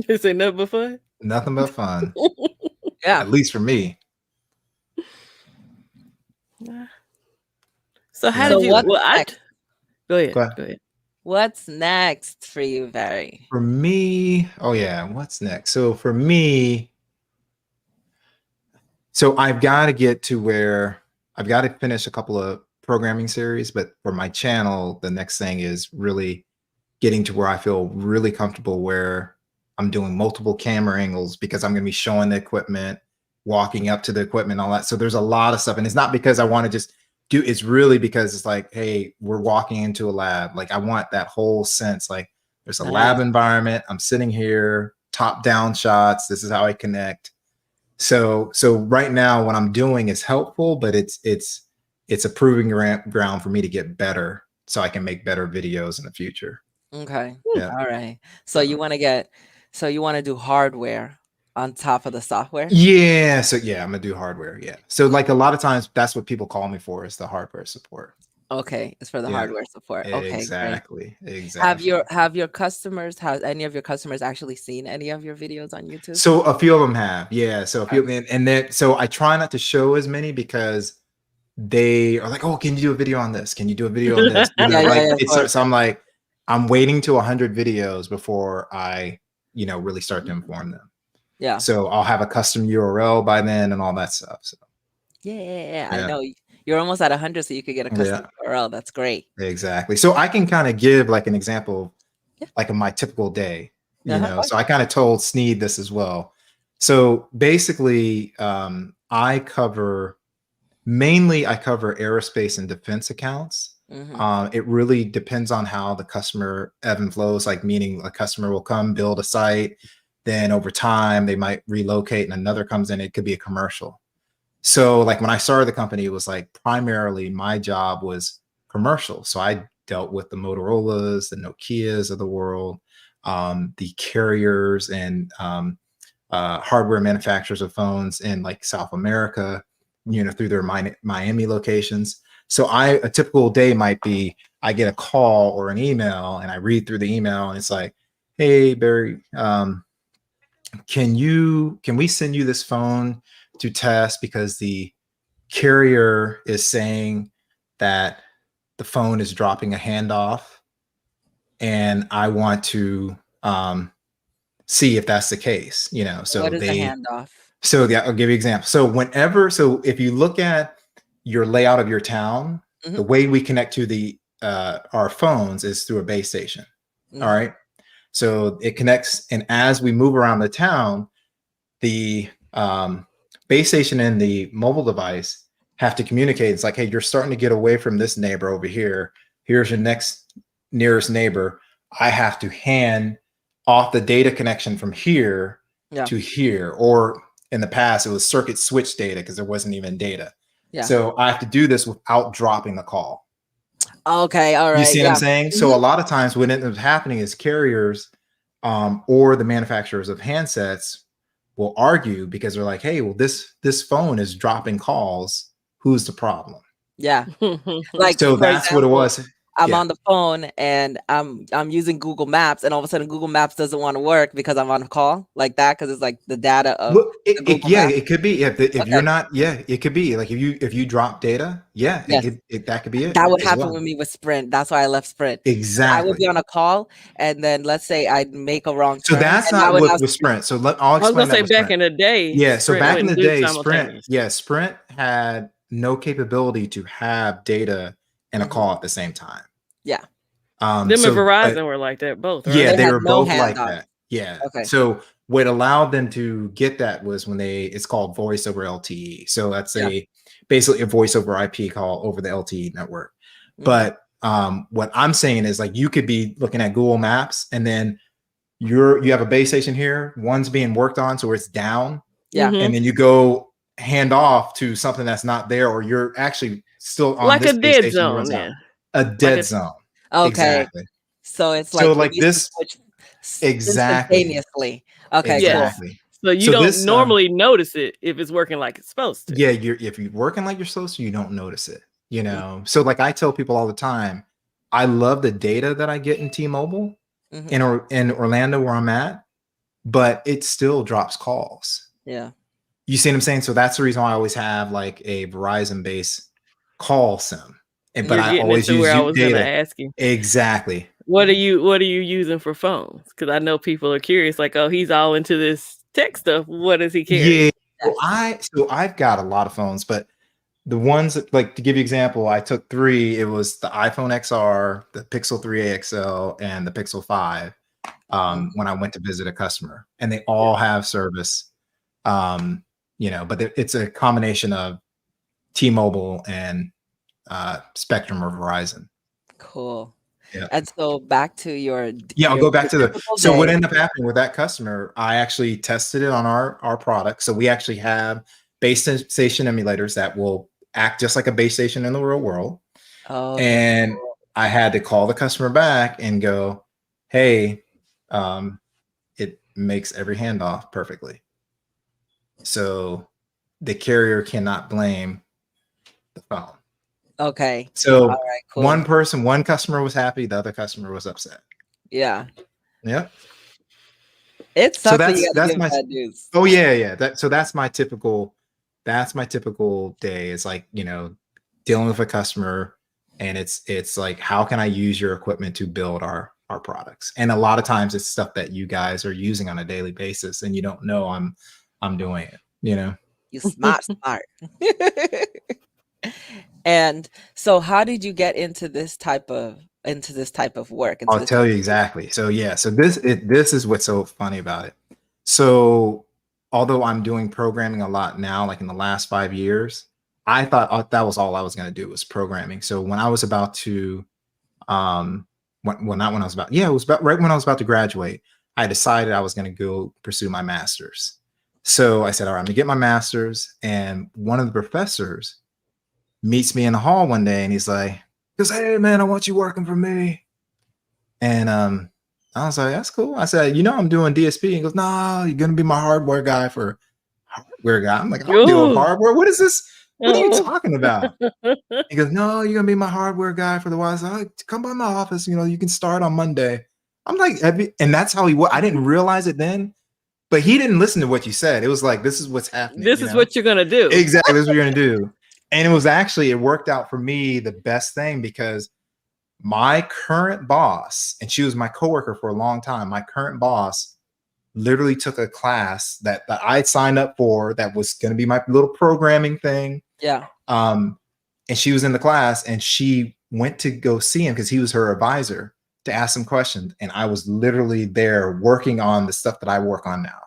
This ain't nothing but fun. Nothing but fun. Yeah. At least for me. So how So did you? what's Well, next? Go ahead. Go ahead. Go ahead. What's next for you, Barry? For me, oh yeah, what's next? So for me, so I've got to get to where I've got to finish a couple of programming series, but for my channel, the next thing is really getting to where I feel really comfortable where I'm doing multiple camera angles because I'm going to be showing the equipment, walking up to the equipment, all that. So there's a lot of stuff. And it's not because I want to just do, it's really because it's like, hey, we're walking into a lab. Like I want that whole sense, like there's a lab Nice. environment. I'm sitting here, top down shots. This is how I connect. So right now what I'm doing is helpful, but it's a proving ground for me to get better so I can make better videos in the future. Okay. Yeah. All right. So you want to do hardware on top of the software? Yeah. So yeah, I'm gonna do hardware. Yeah. So like a lot of times that's what people call me for is the hardware support. Okay, it's for the Yeah. hardware support. Okay, great. Exactly. Exactly. Have any of your customers actually seen any of your videos on YouTube? So a few of them have. Yeah. So a few Okay. and then so I try not to show as many because they are like, oh, can you do a video on this? Can you do a video on this? You know, Yeah, like of it's course. so I'm like, I'm waiting to 100 videos before I, really start to inform them. Yeah. So I'll have a custom URL by then and all that stuff. So Yeah, I yeah, know. You're almost at 100, so you could get a custom yeah, URL. That's great. exactly. So I can kind of give like an example, Yeah. like of my typical day, Uh-huh. So I kind of told Sneed this as well. So basically, I cover aerospace and defense accounts. Mm-hmm. It really depends on how the customer ebb and flows, like meaning a customer will come build a site, then over time they might relocate and another comes in. It could be a commercial. So like when I started the company, it was like primarily my job was commercial. So I dealt with the Motorola's, the Nokias of the world, the carriers and hardware manufacturers of phones in like South America, through their Miami locations. So a typical day might be I get a call or an email and I read through the email and it's like, hey Barry, can we send you this phone to test because the carrier is saying that the phone is dropping a handoff and I want to see if that's the case, so What is a handoff? yeah, I'll give you an example. So if you look at your layout of your town, Mm-hmm. the way we connect to the our phones is through a base station. Mm-hmm. All right. So it connects, and as we move around the town, the base station and the mobile device have to communicate. It's like, hey, you're starting to get away from this neighbor over here. Here's your nearest neighbor. I have to hand off the data connection from here to here, or in the past it was circuit switch data because there wasn't even data. Yeah. So I have to do this without dropping the call. Okay, all right. You see what I'm saying? So a lot of times what ends up happening is carriers or the manufacturers of handsets will argue because they're like, hey, well, this phone is dropping calls. Who's the problem? Yeah. Like, so for that's what it was. I'm on the phone and I'm using Google Maps, and all of a sudden Google Maps doesn't want to work because I'm on a call like that, because it's like the data of Well, Google Maps. it could be if Okay. you're not. Yeah, it could be like if you drop data. Yeah, Yes. that could be it. That would as happen well. with me with Sprint. That's why I left Sprint. I would Exactly. be on a call, and then let's say I'd make a wrong So turn. that's and I not would with have Sprint. So I'll I was explain gonna that say with back Sprint. in the day. Yeah. So Sprint back in the wouldn't do day, Sprint. simultaneous. Yeah, Sprint had no capability to have data and a Mhm. call at the same time. Yeah. Them and Verizon were like that both, right? Yeah, They they had were no both like handoff. that. Yeah. Okay. So what allowed them to get that was when it's called voice over LTE. So that's basically a voice over IP call over the LTE network. Mhm. But what I'm saying is like you could be looking at Google Maps and then you have a base station here, one's being worked on, so it's down. Yeah. Mhm. And then you go hand off to something that's not there, or you're actually still on Like this a base dead station, runs zone, out. yeah. A dead zone. Okay. Exactly. So it's So like like you need to this switch exactly. instantaneously. Okay, Yes. cool. Exactly. So you So don't this, normally notice it if it's working like it's supposed to. Yeah, if you're working like you're supposed to, you don't notice it. So like I tell people all the time, I love the data that I get in T-Mobile Mhm. in Orlando where I'm at, but it still drops calls. Yeah. You see what I'm saying? So that's the reason why I always have like a Verizon based call sim. But You're I getting always into use where I was gonna data. ask you. Exactly. What are you using for phones? Because I know people are curious, like, oh, he's all into this tech stuff. What does he carry? Yeah. So I've got a lot of phones, but the ones that, like, to give you example, I took three. It was the iPhone XR, the Pixel 3a XL, and the Pixel 5 when I went to visit a customer, and they all have service. But it's a combination of T-Mobile and Spectrum or Verizon. Cool. Yeah. And so back to your Yeah, I'll go back to typical so what day. ended up happening with that customer, I actually tested it on our product. So we actually have base station emulators that will act just like a base station in the real world. Okay. And I had to call the customer back and go, hey, it makes every handoff perfectly. So the carrier cannot blame the phone. Okay. So All right, cool. one customer was happy, the other customer was upset. Yeah. Yeah. It So sucks when you that's gotta give my bad news. oh yeah. That's my typical day. It's like, dealing with a customer, and it's like, how can I use your equipment to build our products? And a lot of times it's stuff that you guys are using on a daily basis and you don't know I'm doing it, You smart. And so how did you get into this type of work? I'll tell you exactly. So yeah, so this is what's so funny about it. So although I'm doing programming a lot now, like in the last 5 years, I thought that was all I was going to do was programming. So when I was about to, not when I was about, yeah, it was about right when I was about to graduate, I decided I was going to go pursue my master's. So I said, all right, I'm gonna get my master's. And one of the professors meets me in the hall one day and he's like, hey man, I want you working for me. And I was like, that's cool. I said, I'm doing DSP. He goes, no, you're gonna be my hardware guy for hardware guy. I'm like, I don't deal with hardware. What is this? What are you talking about? He goes, no, you're gonna be my hardware guy for the while. I said, like, come by my office, you can start on Monday. I'm like, and that's how he was. I didn't realize it then, but he didn't listen to what you said. It was like, this is what's happening. This is what you're gonna do. Exactly, this is what you're gonna do. And it worked out for me the best thing, because my current boss, and she was my coworker for a long time, my current boss literally took a class that I signed up for that was going to be my little programming thing. Yeah. And she was in the class and she went to go see him because he was her advisor to ask some questions. And I was literally there working on the stuff that I work on now,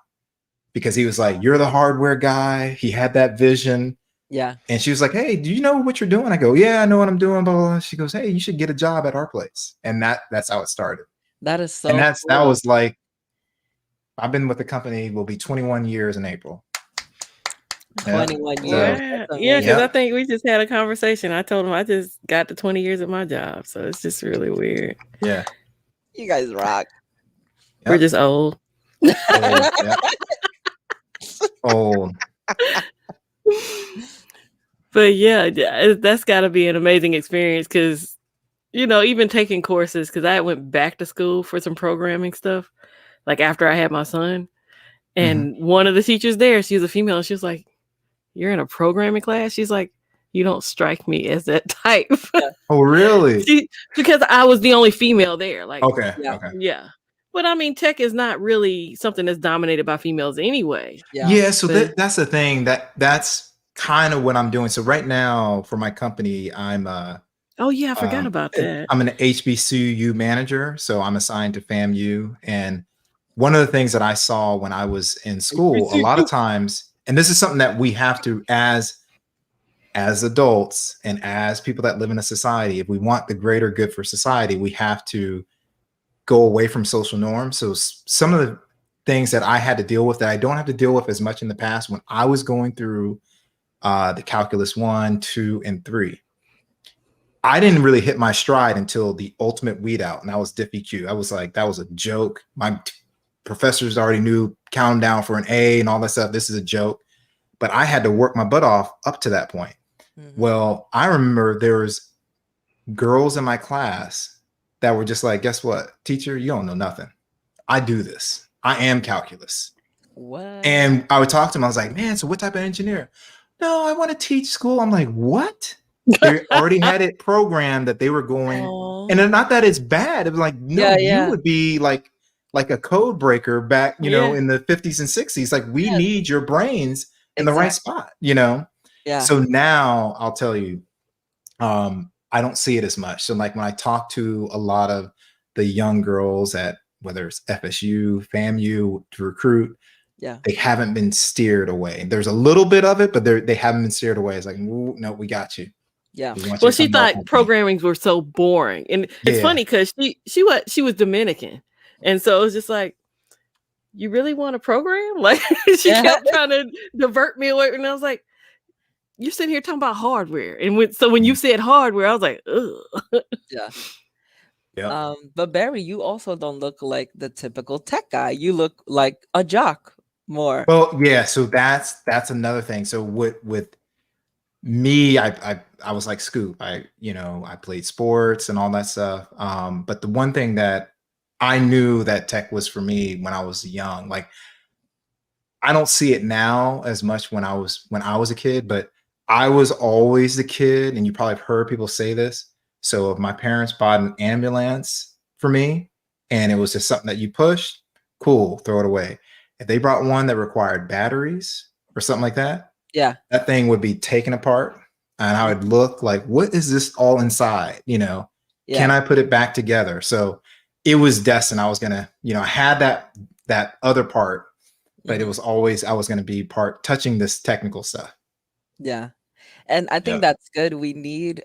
because he was like, you're the hardware guy. He had that vision. Yeah. And she was like, hey, do you know what you're doing? I go, yeah, I know what I'm doing. Blah, blah, blah. She goes, hey, you should get a job at our place. And that's how it started. That is so And cool. that was like, I've been with the company, will be 21 years in April. 21 years. Yeah, because I think we just had a conversation. I told him I just got to 20 years at my job. So it's just really weird. Yeah. You guys rock. We're just old. Old. But yeah, that's got to be an amazing experience, because, even taking courses, because I went back to school for some programming stuff, like after I had my son. And one of the teachers there, she was a female, and she was like, you're in a programming class? She's like, you don't strike me as that type. Oh, really? Because I was the only female there. Like, okay. Yeah. But I mean, tech is not really something that's dominated by females anyway. Yeah. So that's the thing, that's kind of what I'm doing. So right now for my company, I'm oh yeah, I forgot about that. I'm an HBCU manager. So I'm assigned to FAMU. And one of the things that I saw when I was in school, a lot of times, and this is something that we have to, as adults and as people that live in a society, if we want the greater good for society, we have to go away from social norms. So some of the things that I had to deal with that I don't have to deal with as much in the past, when I was going through the calculus 1, 2, and 3, I didn't really hit my stride until the ultimate weed out, and that was DiffEQ. I was like, that was a joke. My professors already knew, count down for an A and all that stuff. This is a joke. But I had to work my butt off up to that point. Well, I remember there was girls in my class that were just like, guess what, teacher, you don't know nothing. I do this. I am calculus. What? And I would talk to them. I was like, man, so what type of engineer? No, I want to teach school. I'm like, what? They already had it programmed that they were going. And not that it's bad. It was like, no, you would be like a code breaker back, in the 50s and 60s. Like, we need your brains in the right spot, Yeah. So now I'll tell you, I don't see it as much. So like when I talk to a lot of the young girls at whether it's FSU, FAMU to recruit, Yeah. they haven't been steered away. There's a little bit of it, but they haven't been steered away. It's like, no, we got you. Yeah. We want you Well, to she come to our thought company. programmings were so boring, and it's Yeah. funny because she was Dominican, and so it was just like, you really want to program? Like she Yeah. kept trying to divert me away, and I was like, you're sitting here talking about hardware, and when you said hardware, I was like, ugh. Yeah. Yeah. But Barry, you also don't look like the typical tech guy. You look like a jock more. Well, yeah. So that's another thing. So with me, I was like Scoop. I played sports and all that stuff. But the one thing that I knew that tech was for me when I was young, like I don't see it now as much when I was a kid, but I was always the kid, and you probably have heard people say this. So if my parents bought an ambulance for me and it was just something that you pushed, cool, throw it away. If they brought one that required batteries or something like that, Yeah. that thing would be taken apart and I would look like, what is this all inside? Can Yeah. I put it back together? So it was destined. I was gonna, I had that other part, but it was always I was gonna be touching this technical stuff. Yeah. And I think Yeah. that's good. We need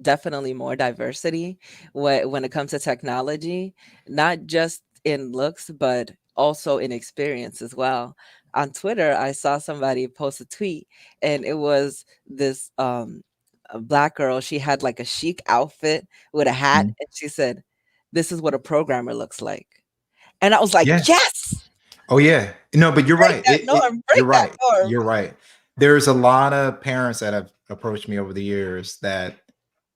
definitely more diversity when it comes to technology, not just in looks, but also in experience as well. On Twitter, I saw somebody post a tweet, and it was this a black girl. She had like a chic outfit with a hat, Mhm. and she said, "This is what a programmer looks like." And I was like, Yeah. "Yes, Oh yeah. No, but you're break right. that norm, You're break that right. norm." You're right. There's a lot of parents that have approached me over the years that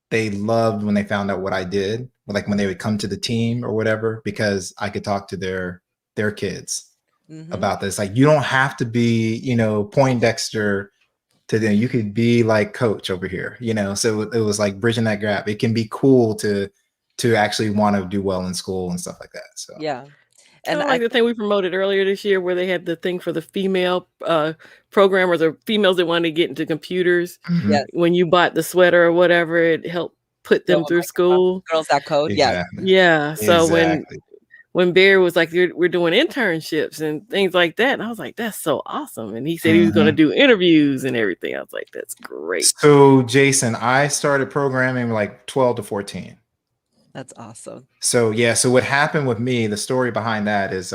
they loved when they found out what I did, like when they would come to the team or whatever, because I could talk to their kids Hmm. about this. Like you don't have to be, Poindexter to them. You could be like coach over here, So it was like bridging that gap. It can be cool to actually want to do well in school and stuff like that. So Yeah. Kind And of I like the thing we promoted earlier this year, where they had the thing for the female programmers or females that wanted to get into computers. mhm. yes, When you bought the sweater or whatever, it helped put go them on through Microsoft school. Girls That Code. Yes. Exactly. Yeah. So Exactly. when Barry was like, we're doing internships and things like that, and I was like, that's so awesome. And he said he was going to Mhm. do interviews and everything. I was like, that's great. So Jason, I started programming like 12 to 14. That's awesome. So yeah, so what happened with me, the story behind that is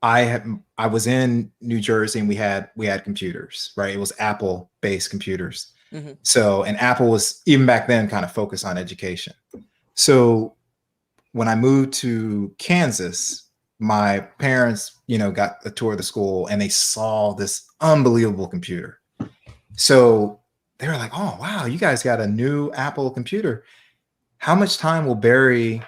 I was in New Jersey and we had computers, right? It was Apple based computers. Mhm. So and Apple was even back then kind of focused on education. So when I moved to Kansas, my parents, got a tour of the school and they saw this unbelievable computer. So they were like, "Oh wow, you guys got a new Apple computer. How much time will Barry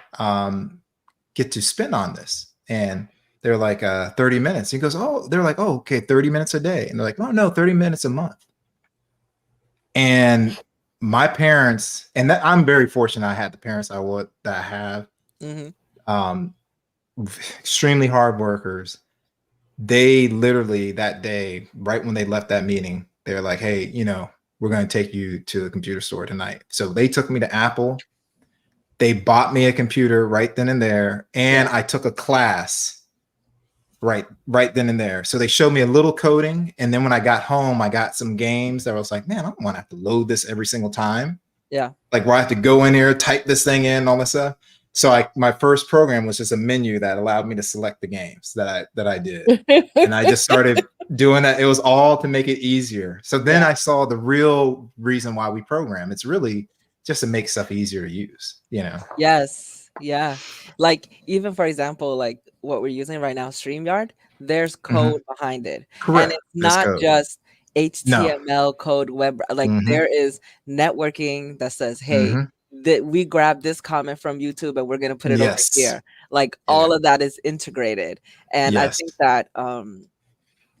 get to spend on this?" And they're like, 30 minutes. He goes, "Oh," they're like, "Oh, okay, 30 minutes a day." And they're like, "Oh no, 30 minutes a month." And my parents, and that I'm very fortunate I had the parents that I have. Mhm. Um, extremely hard workers. They literally that day, right when they left that meeting, they're like, "Hey, we're going to take you to the computer store tonight." So they took me to Apple. They bought me a computer right then and there, and Yeah. I took a class right then and there. So they showed me a little coding, and then when I got home, I got some games that I was like, man, I don't want to have to load this every single time. Yeah. Like where I have to go in here, type this thing in, all this stuff. So my first program was just a menu that allowed me to select the games that I did. And I just started doing that. It was all to make it easier. So then Yeah. I saw the real reason why we program. It's really just to make stuff easier to use, Yes. Yeah. Like even for example, like what we're using right now, StreamYard, there's Mhm. code behind it. And Correct. it's There's not code. just No. HTML code web, like Mhm. there is networking that says, hey, Mhm. that we grabbed this comment from YouTube and we're gonna put it over Yes. here. Like Yeah. all of that is integrated. And I Yes. think that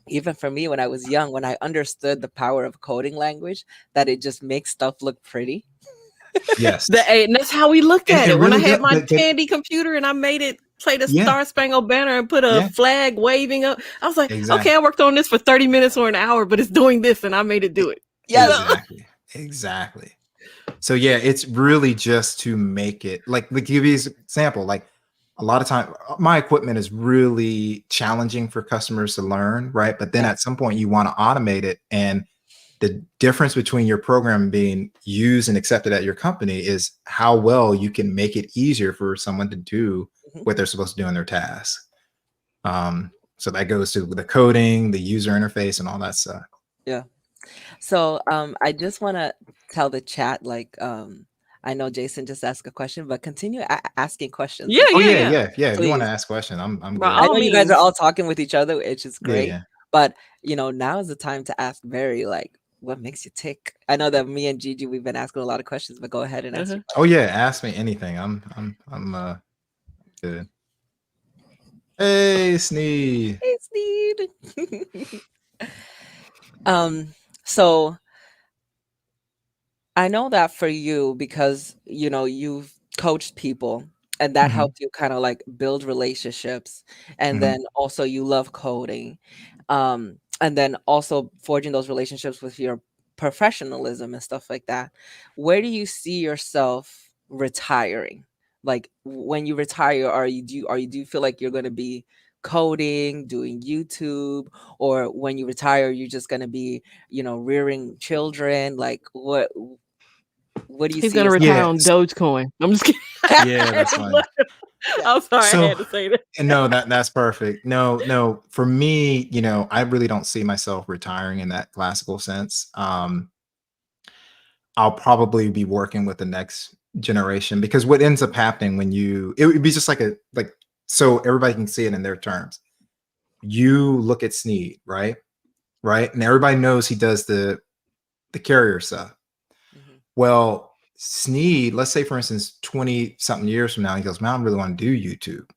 even for me when I was young, when I understood the power of coding language, that it just makes stuff look pretty. Yes. And that's how we looked And at it it. When I really had does. my Tandy computer and I made it play the Yeah. Star Spangled Banner and put a Yeah. flag waving up. I was like, Exactly. okay, I worked on this for 30 minutes or an hour, but it's doing this and I made it do it. Yes. Exactly. Exactly. So yeah, it's really just to make it like give you an example. Like a lot of time, my equipment is really challenging for customers to learn, right? But then Yeah. at some point, you want to automate it, and the difference between your program being used and accepted at your company is how well you can make it easier for someone to do Mhm. what they're supposed to do in their task. So that goes to the coding, the user interface, and all that stuff. Yeah. So I just want to tell the chat, like, I know Jason just asked a question, but continue asking questions. Yeah, If, Oh yeah, yeah, yeah. yeah, yeah. If you want to please. ask a question, I'm By I good. all know you guys are means. all talking with each other, which is Yeah, great. yeah. But now is the time to ask Barry, like, what makes you tick? I know that me and Gigi, we've been asking a lot of questions, but go ahead and ask Uh-huh. your Oh question. yeah, ask me anything. I'm good. Hey, Sneed. Hey, Sneed. So I know that for you, because you've coached people, and that Hmm. helped you kind of like build relationships, and Hmm. then also you love coding, and then also forging those relationships with your professionalism and stuff like that. Where do you see yourself retiring? Like, when you retire, do you feel like you're going to be coding, doing YouTube, or when you retire you're just going to be rearing children? Like, what do you He's see gonna yourself? retire Yeah, on Dogecoin. I'm just kidding. yeah, I had that's to fine. laugh. Yeah. I'm sorry, I So had to say that. no, that's perfect. No, no, for me, I really don't see myself retiring in that classical sense. I'll probably be working with the next generation, because what ends up happening it would be just like so everybody can see it in their terms. You look at Sneed, right? Right? And everybody knows he does the carrier stuff. Mhm. Well, Sneed, let's say for instance, 20 something years from now, he goes, man, I really want to do YouTube.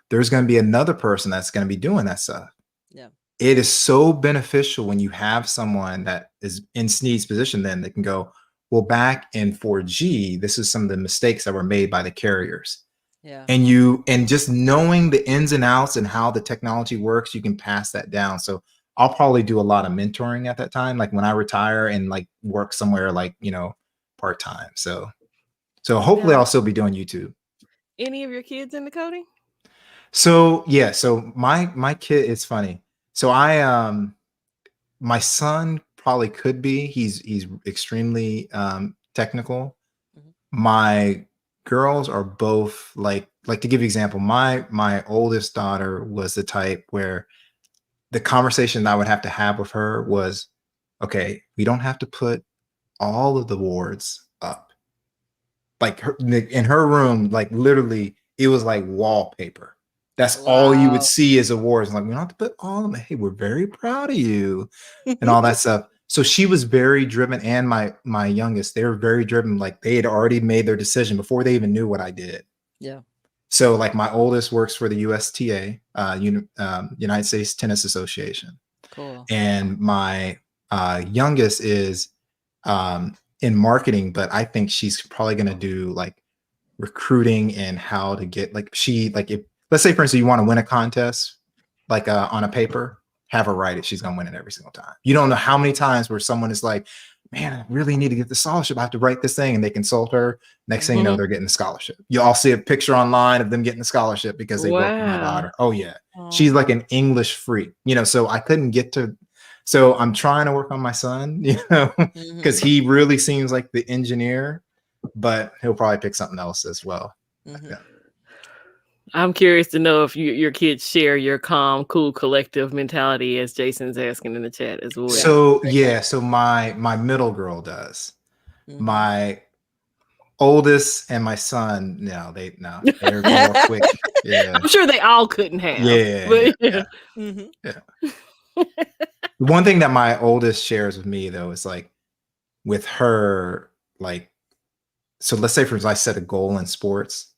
There's going to be another person that's going to be doing that stuff. Yeah. It is so beneficial when you have someone that is in Sneed's position, then they can go, well, back in 4G, this is some of the mistakes that were made by the carriers. Yeah. And just knowing the ins and outs and how the technology works, you can pass that down. So I'll probably do a lot of mentoring at that time, like when I retire, and like work somewhere like, part-time. So hopefully Now, I'll still be doing YouTube. any of your kids into coding? So yeah, so my kid, it's funny. So my son probably could be. He's extremely technical. Mhm. My girls are both like to give you an example, my oldest daughter was the type where the conversation I would have to have with her was, okay, we don't have to put all of the wards up. Like in her room, like literally, it was like wallpaper. That's all you would Wow. see as awards. Like, we don't have to put all of them. Hey, we're very proud of you, and all that stuff. So she was very driven, and my youngest, they were very driven. Like they had already made their decision before they even knew what I did. Yeah. So like my oldest works for the USTA, United States Tennis Association, Cool. and my youngest is in marketing, but I think she's probably going to do like recruiting and how to get if let's say for instance you want to win a contest like on a paper, have her write it. She's going to win it every single time. You don't know how many times where someone is like, man, I really need to get the scholarship, I have to write this thing, and they consult her. Next thing you know, Mhm. they're getting the scholarship. You all see a picture online of them getting the scholarship because they worked with my Wow. daughter. Oh yeah, she's Oh. like an English freak, so I couldn't get to. So I'm trying to work on my son, because Mhm. he really seems like the engineer, but he'll probably pick something else as well. Mhm. Yeah. I'm curious to know if your kids share your calm, cool, collective mentality, as Jason's asking in the chat as well. Yeah. So Great yeah, question. so my middle girl does. Mhm. My oldest and my son, they're more quick. Yeah. I'm sure they all couldn't have, Yeah, yeah, but yeah, yeah. Mhm. yeah. The one thing that my oldest shares with me though is like with her, like, so let's say for instance I set a goal in sports,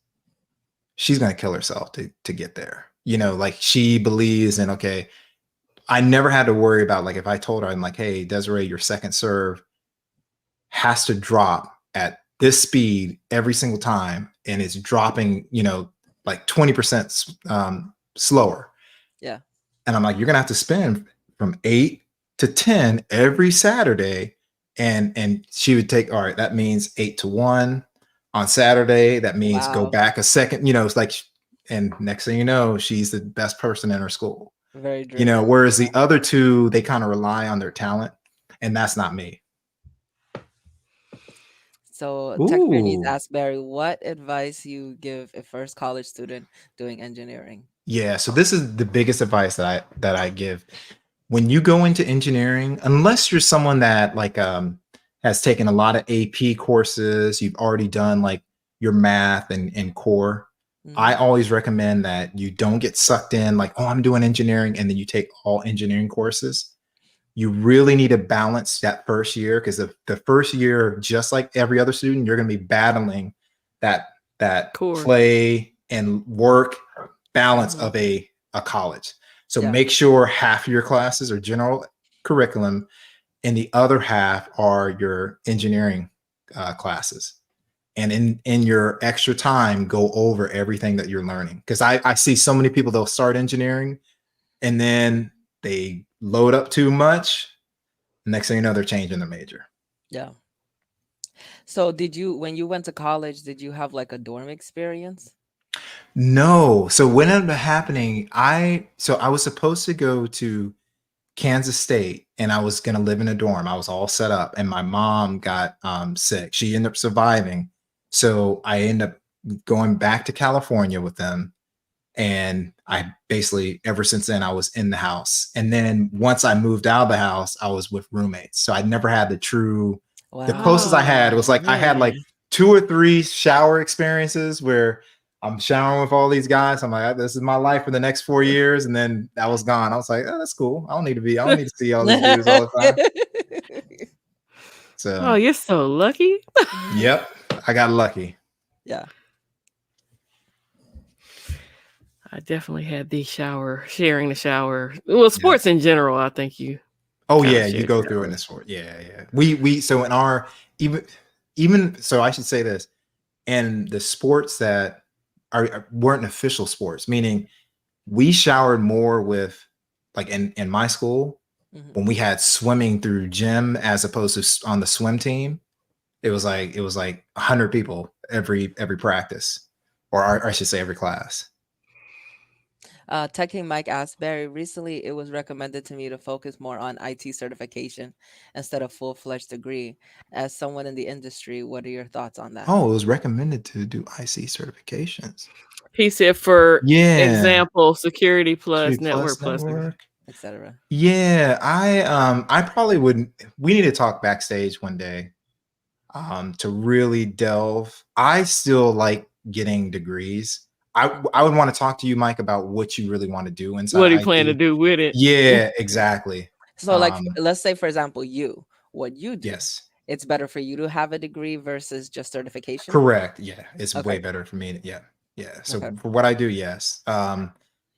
she's gonna kill herself to get there. Like she believes in, okay, I never had to worry about, like, if I told her, I'm like, hey, Desiree, your second serve has to drop at this speed every single time, and it's dropping, like 20% slower. Yeah. And I'm like, you're gonna have to spend from 8 to 10 every Saturday. And she would take, all right, that means 8 to 1 on Saturday. That means go Wow. back a second, it's like, and next thing you know, she's the best person in her school. Very driven. Whereas the other two, they kind of rely on their talent, and that's not me. So Texture Needs Ooh. asked Barry, what advice you give a first college student doing engineering? Yeah, so this is the biggest advice that I give. When you go into engineering, unless you're someone that like has taken a lot of AP courses, you've already done like your math and core, I Hmm. always recommend that you don't get sucked in like, oh, I'm doing engineering, and then you take all engineering courses. You really need to balance that first year, because the first year, just like every other student, you're going to be battling that Core. play and work balance Hmm. of a college. So Yeah. make sure half of your classes are general curriculum, and the other half are your engineering classes. And in your extra time, go over everything that you're learning. Because I see so many people, they'll start engineering and then they load up too much. Next thing you know, they're changing the major. Yeah. So when you went to college, did you have like a dorm experience? No. So what ended up happening, I was supposed to go to Kansas State, and I was gonna live in a dorm. I was all set up, and my mom got sick. She ended up surviving. So I ended up going back to California with them. And I basically, ever since then, I was in the house. And then once I moved out of the house, I was with roommates. So I never had the closest I Wow. had Oh was like, I had man. like 2 or 3 shower experiences where I'm showering with all these guys. I'm like, this is my life for the next 4 years. And then I was gone. I was like, oh, that's cool. I don't need to see all these dudes all the time. Oh, So, you're so lucky. yep, I got lucky. Yeah. I definitely had the shower, sharing the shower. Well, Yeah. sports in general, I think you Oh kind of yeah, you shared go through it in showers. the sport. Yeah, yeah. We so in our even so I should say this, and the sports that weren't official sports, meaning we showered more with like in my school Hmm. when we had swimming through gym as opposed to on the swim team. It was like 100 people every practice, or I should say every class. Tech King Mike asked Barry, recently it was recommended to me to focus more on IT certification instead of full-fledged degree. As someone in the industry, what are your thoughts on that? Oh, it was recommended to do IC certifications. He said, for Yeah, example, security Security plus network Plus plus. network. Etc. Yeah, I probably wouldn't. We need to talk backstage one day to really delve. I still like getting degrees. I would want to talk to you, Mike, about what you really want to do inside What of do you plan to IT. do with it? Yeah, exactly. So, like, let's say, for example, what you do, Yes, it's better for you to have a degree versus just certification. correct. Yeah, it's way Okay. better for me. Yeah, yeah. So Okay. for what I do, yes.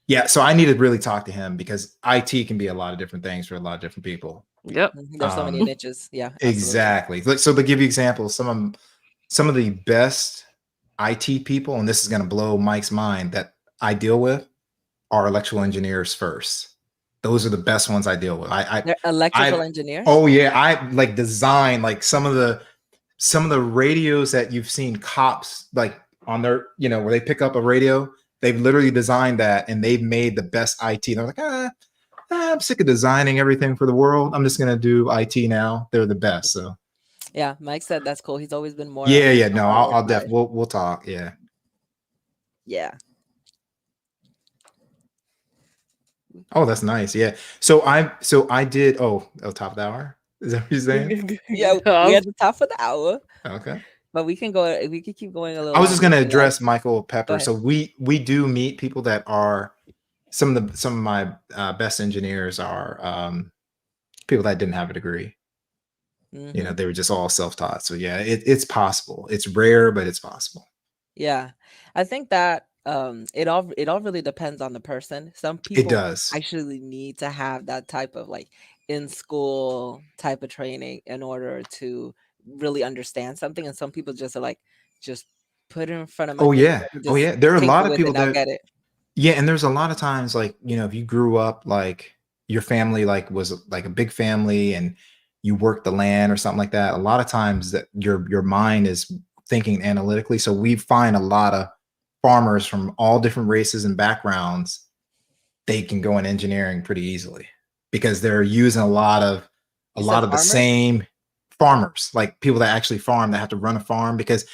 Yeah. So I need to really talk to him because IT can be a lot of different things for a lot of different people. Yep. There's so many Um, niches. Yeah, absolutely. Exactly. Like, so to give you examples, some of the best IT people, and this is going to blow Mike's mind, that I deal with are electrical engineers first. Those are the best ones I deal with. They're electrical I engineers. oh yeah, I like design like some of the radios that you've seen cops like on their, where they pick up a radio. They've literally designed that, and they've made the best IT. They're like, I'm sick of designing everything for the world. I'm just gonna do IT now. They're the best. So Yeah, Mike said that's cool. He's always been more on yeah, the yeah. No, I'll, hardware I'll def side. we'll talk. Yeah. Yeah. Oh, that's nice. Yeah. So I did. Oh, top of the hour. Is that what you're saying? Yeah, we Um, at the top of the hour, Okay. but we can keep going a little I was just longer gonna if you like. address Michael Go Pepper. ahead. So we do meet people that are some of my best engineers are people that didn't have a degree. Hmm. They were just all self-taught. So yeah, it's possible. It's rare, but it's possible. Yeah. I think that it all really depends on the person. Some It people does. actually need to have that type of like in school type of training in order to really understand something, and some people just are like just put it in front of my Oh face. yeah. Let me Oh just yeah. There are a lot tinker of with it people and I'll that get it. yeah, and there's a lot of times like, if you grew up like your family like was like a big family and you worked the land or something like that, a lot of times that your mind is thinking analytically. So we find a lot of farmers from all different races and backgrounds, they can go in engineering pretty easily because they're using a You said lot of the farmers? same farmers, like people that actually farm that have to run a farm because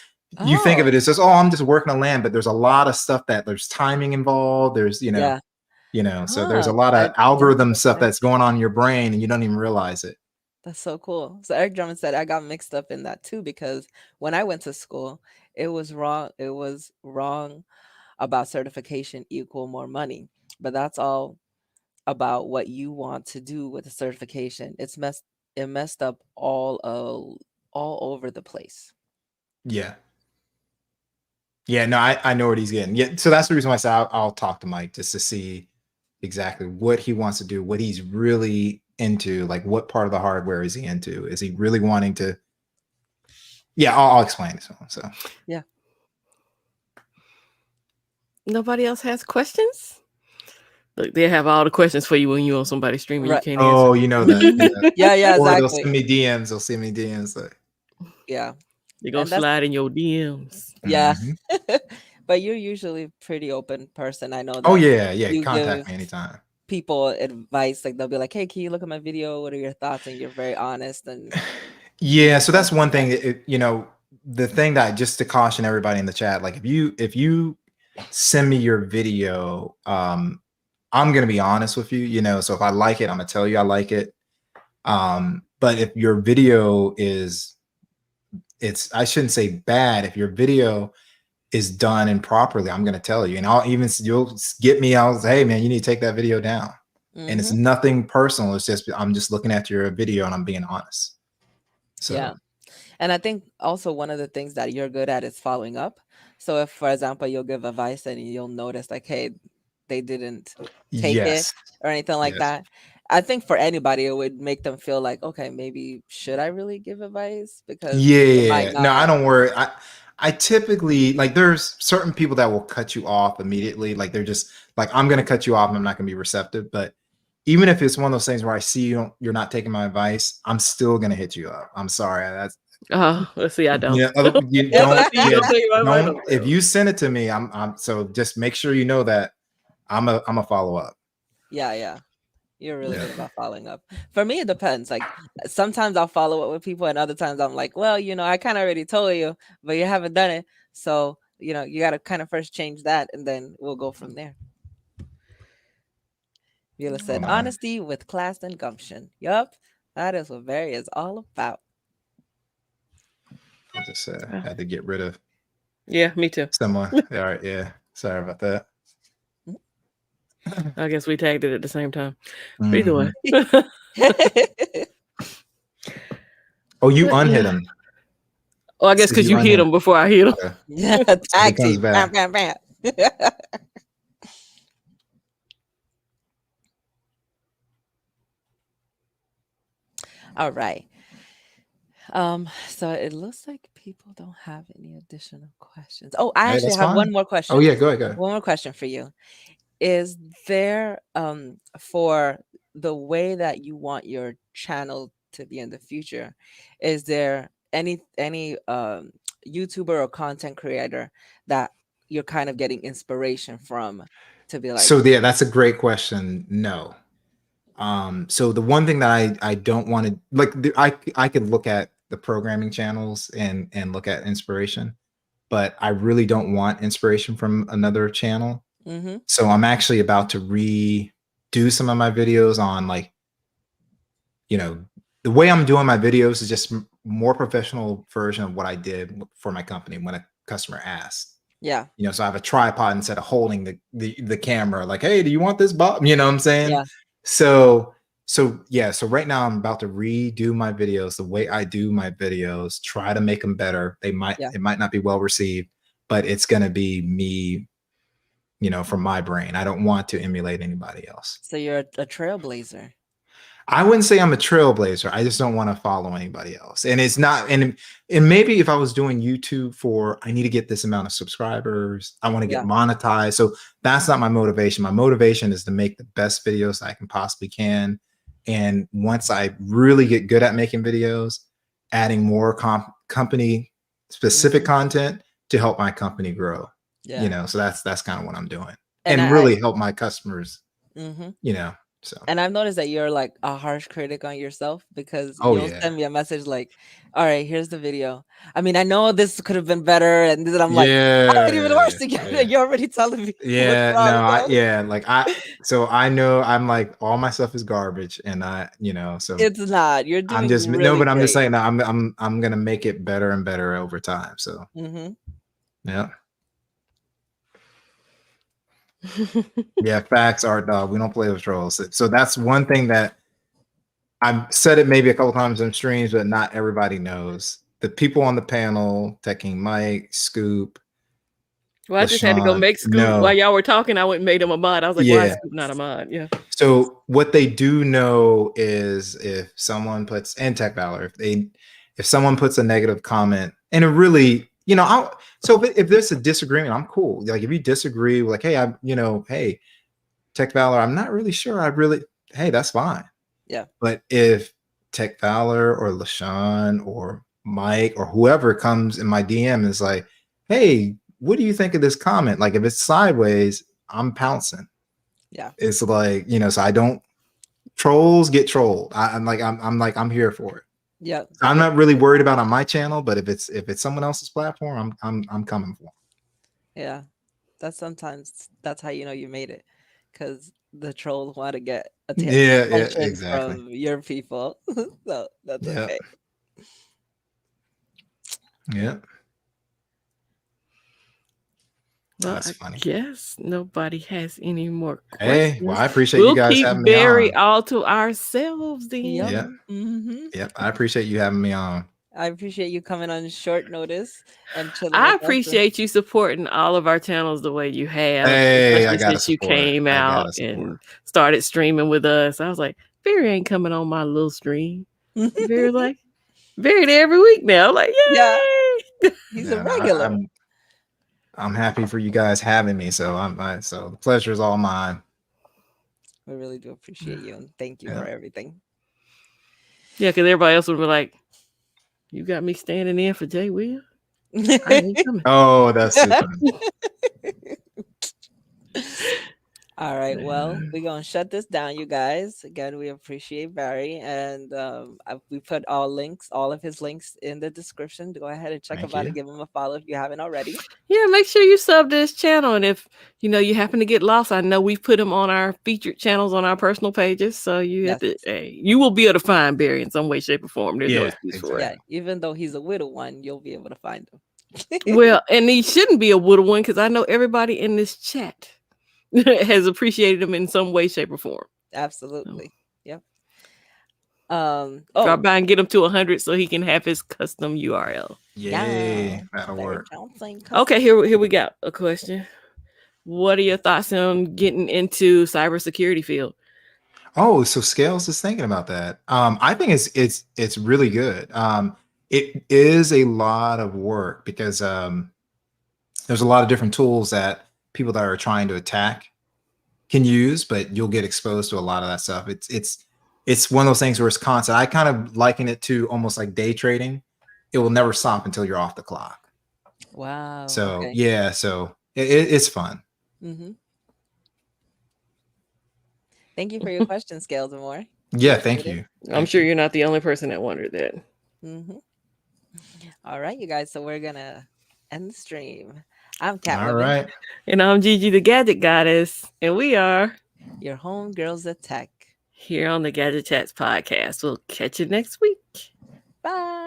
you think of it Oh, as just, oh, I'm just working the land, but there's a lot of stuff that there's timing involved. There's, yeah. so there's a Huh. lot I of algorithm Gotcha. stuff that's Gotcha. going on in your brain and you don't even realize it. That's so cool. So Eric Drummond said I got mixed up in that too because when I went to school, it was wrong. It was wrong about certification equal more money. But that's all about what you want to do with the certification. It messed up all over the place. Yeah. Yeah, no, I know what he's getting. Yeah, so that's the reason why I said I'll talk to Mike just to see exactly what he wants to do, what he's really into, like what part of the hardware is he into? Is he really wanting to? Yeah, I'll explain it to him. So Yeah. Nobody else has questions? Look, they have all the questions for you when you're on somebody's stream and you Right. can't answer. oh, you know that. Yeah, yeah, Or they'll exactly. send me DMs. They'll send me DMs like, Yeah. You're gonna And that's slide in your DMs. yeah. mhm. But you're usually a pretty open person. I know Oh that yeah, yeah. you Contact give me anytime. people advice, like they'll be like, "Hey, can you look at my video? What are your thoughts?" And you're very honest and Yeah, so like that's one that. thing. The thing that just to caution everybody in the chat, like if you send me your video, I'm gonna be honest with you. So if I like it, I'm gonna tell you I like it. But if your video it's I shouldn't say bad. If your video is done improperly, I'm gonna tell you, and you'll get me. I'll say, hey man, you need to take that video down. And it's Mhm. nothing personal. It's just I'm just looking at your video and I'm being honest. Yeah. So And I think also one of the things that you're good at is following up. So if, for example, you'll give advice and you'll notice like, hey, they didn't take it yes, or anything like yes. that. I think for anybody, it would make them feel like, okay, maybe should I really give advice? Because Yeah, it yeah, might yeah. No, I not. don't worry. I typically like there's certain people that will cut you off immediately. Like they're just like, I'm gonna cut you off and I'm not gonna be receptive. But even if it's one of those things where I see you're not taking my advice, I'm still gonna hit you up. I'm sorry. That's Let's see, I don't. you Yeah. don't See, you yeah, don't take my advice. don't if you send it to me, I'm so just make sure you know that I'm a follow up. Yeah, yeah. You're really Yeah. good about following up. For me, it depends. Like sometimes I'll follow up with people, and other times I'm like, well, I kind of already told you, but you haven't done it. So, you got to kind of first change that, and then we'll go from there. Vila Oh said, man. honesty with class and gumption. Yup, that is what Barry is all about. I just Oh, had to get rid of yeah, me too. someone. All right, yeah. Sorry about that. I guess we tagged it at the same time. But either Mhm. way. Oh, you But unhit yeah. him. Oh, I guess Says because you you hit unhit him. him before I hit him. Okay. Yeah, So he tag comes team. Bam, back. bam, bam. All right. So it looks like people don't have any additional questions. Oh, I Hey, actually that's have one fine. more Oh question. yeah, go ahead, go ahead. One more question for you. Is there for the way that you want your channel to be in the future, is there any YouTuber or content creator that you're kind of getting inspiration from to be like, So yeah, that's a great question. No. So the one thing that I don't want to like I could look at the programming channels and look at inspiration, but I really don't want inspiration from another channel. mm-hmm, So I'm actually about to redo some of my videos on like, you know, the way I'm doing my videos is just more professional version of what I did for my company when a customer asked. yeah, So I have a tripod instead of holding the camera, like, hey, do you want this, Bob? You know what I'm saying? yeah, So yeah, so right now I'm about to redo my videos the way I do my videos, try to make them better. yeah. It might not be well received, but it's gonna be me, from my brain. I don't want to emulate anybody else. So you're a trailblazer. I wouldn't say I'm a trailblazer. I just don't want to follow anybody else. And it's not, and maybe if I was doing YouTube for, I need to get this amount of subscribers, I want to get Yeah. monetized. So that's not my motivation. My motivation is to make the best videos I can possibly can. And once I really get good at making videos, adding more company specific content to help my company grow. Yeah. You know, so that's kind of what I'm doing, And and really help my customers. Mhm. You know, so. And I've noticed that you're like a harsh critic on yourself because Oh you'll yeah. send me a message like, all right, here's the video. I mean, I know this could have been better. And then I'm like, I made it even worse again. Yeah. You're already telling me what's Yeah, wrong. no, So like so I know I'm like all my stuff is garbage, and so it's not. You're I'm doing just really but I'm just great. saying that I'm gonna make it better and better over time. So Mm-hmm. yeah, yeah, facts are dog. We don't play with trolls. So that's one thing that I've said it maybe a couple times in streams, but not everybody knows. The people on the panel, Tech King Mike, Scoop, Well, I just had to go LaShawn, make Scoop while no, y'all were talking. I went and made him a mod. I was like, why is yeah. Scoop not a mod? Yeah. So what they do know is if someone puts, and Tech Valor, if someone puts a negative comment, and it really, so if there's a disagreement, I'm cool. Like if you disagree, like, hey, hey, Tech Valor, I'm not really sure. Hey, that's fine. Yeah. But if Tech Valor or LaShawn or Mike or whoever comes in my DM and is like, hey, what do you think of this comment? Like if it's sideways, I'm pouncing. Yeah. It's like, so I don't, trolls get trolled. I'm here for it. Yeah. I'm not really worried about on my channel, but if it's someone else's platform, I'm coming for them. Yeah. That's how you know you made it. Because the trolls want to get Yeah, attention exactly. from your people. So that's Yeah. okay. Yeah. Well, That's I funny. guess nobody has any more questions. Hey, well, I appreciate We'll you guys keep having me Barry on. all to ourselves then. Yep. Yeah. Mm-hmm. Yep. I appreciate you having me on. I appreciate you coming on short notice and chilling I with us. appreciate you supporting all of our channels the way you have, Hey, I especially gotta since you support. came I out gotta support. and started streaming with us. I was like, Barry ain't coming on my little stream. Barry was like, Barry there every week now. I'm like, Yeah. yay! He's a Yeah, regular. I'm happy for you guys having me. So so the pleasure is all mine. We really do appreciate you and thank you Yeah. for everything. Yeah, because everybody else would be like, you got me standing in for Jay Will? I ain't coming. Oh, that's too funny. All right. Well, we're going to shut this down, you guys. Again, we appreciate Barry. And we put all of his links in the description. Go ahead and check Thank him out you. and give him a follow if you haven't already. Yeah, make sure you sub to this channel. And if you happen to get lost, I know we've put them on our featured channels on our personal pages. So you have to, you will be able to find Barry in some way, shape, or form. There's no Yeah, excuse for it. Yeah. Even though he's a widow one, you'll be able to find him. Well, and he shouldn't be a little one because I know everybody in this chat has appreciated him in some way, shape, or form. Absolutely. Yep. Drop by and get him to 100 so he can have his custom URL. Yay, that'll work. Okay, here we got a question. What are your thoughts on getting into cybersecurity field? Oh, so Scales is thinking about that. I think it's really good. It is a lot of work because there's a lot of different tools that people that are trying to attack can use, but you'll get exposed to a lot of that stuff. It's one of those things where it's constant. I kind of liken it to almost like day trading. It will never stop until you're off the clock. Wow. So okay. yeah, so it's fun. Mm-hmm. Thank you for your question, Scales and more. Yeah, thank you. I'm sure you're not the only person that wondered that. Mm-hmm. All right, you guys. So we're gonna end the stream. I'm Catwoman. All right. And I'm Gigi the Gadget Goddess. And we are your homegirls at tech here on the Gadget Chats podcast. We'll catch you next week. Bye.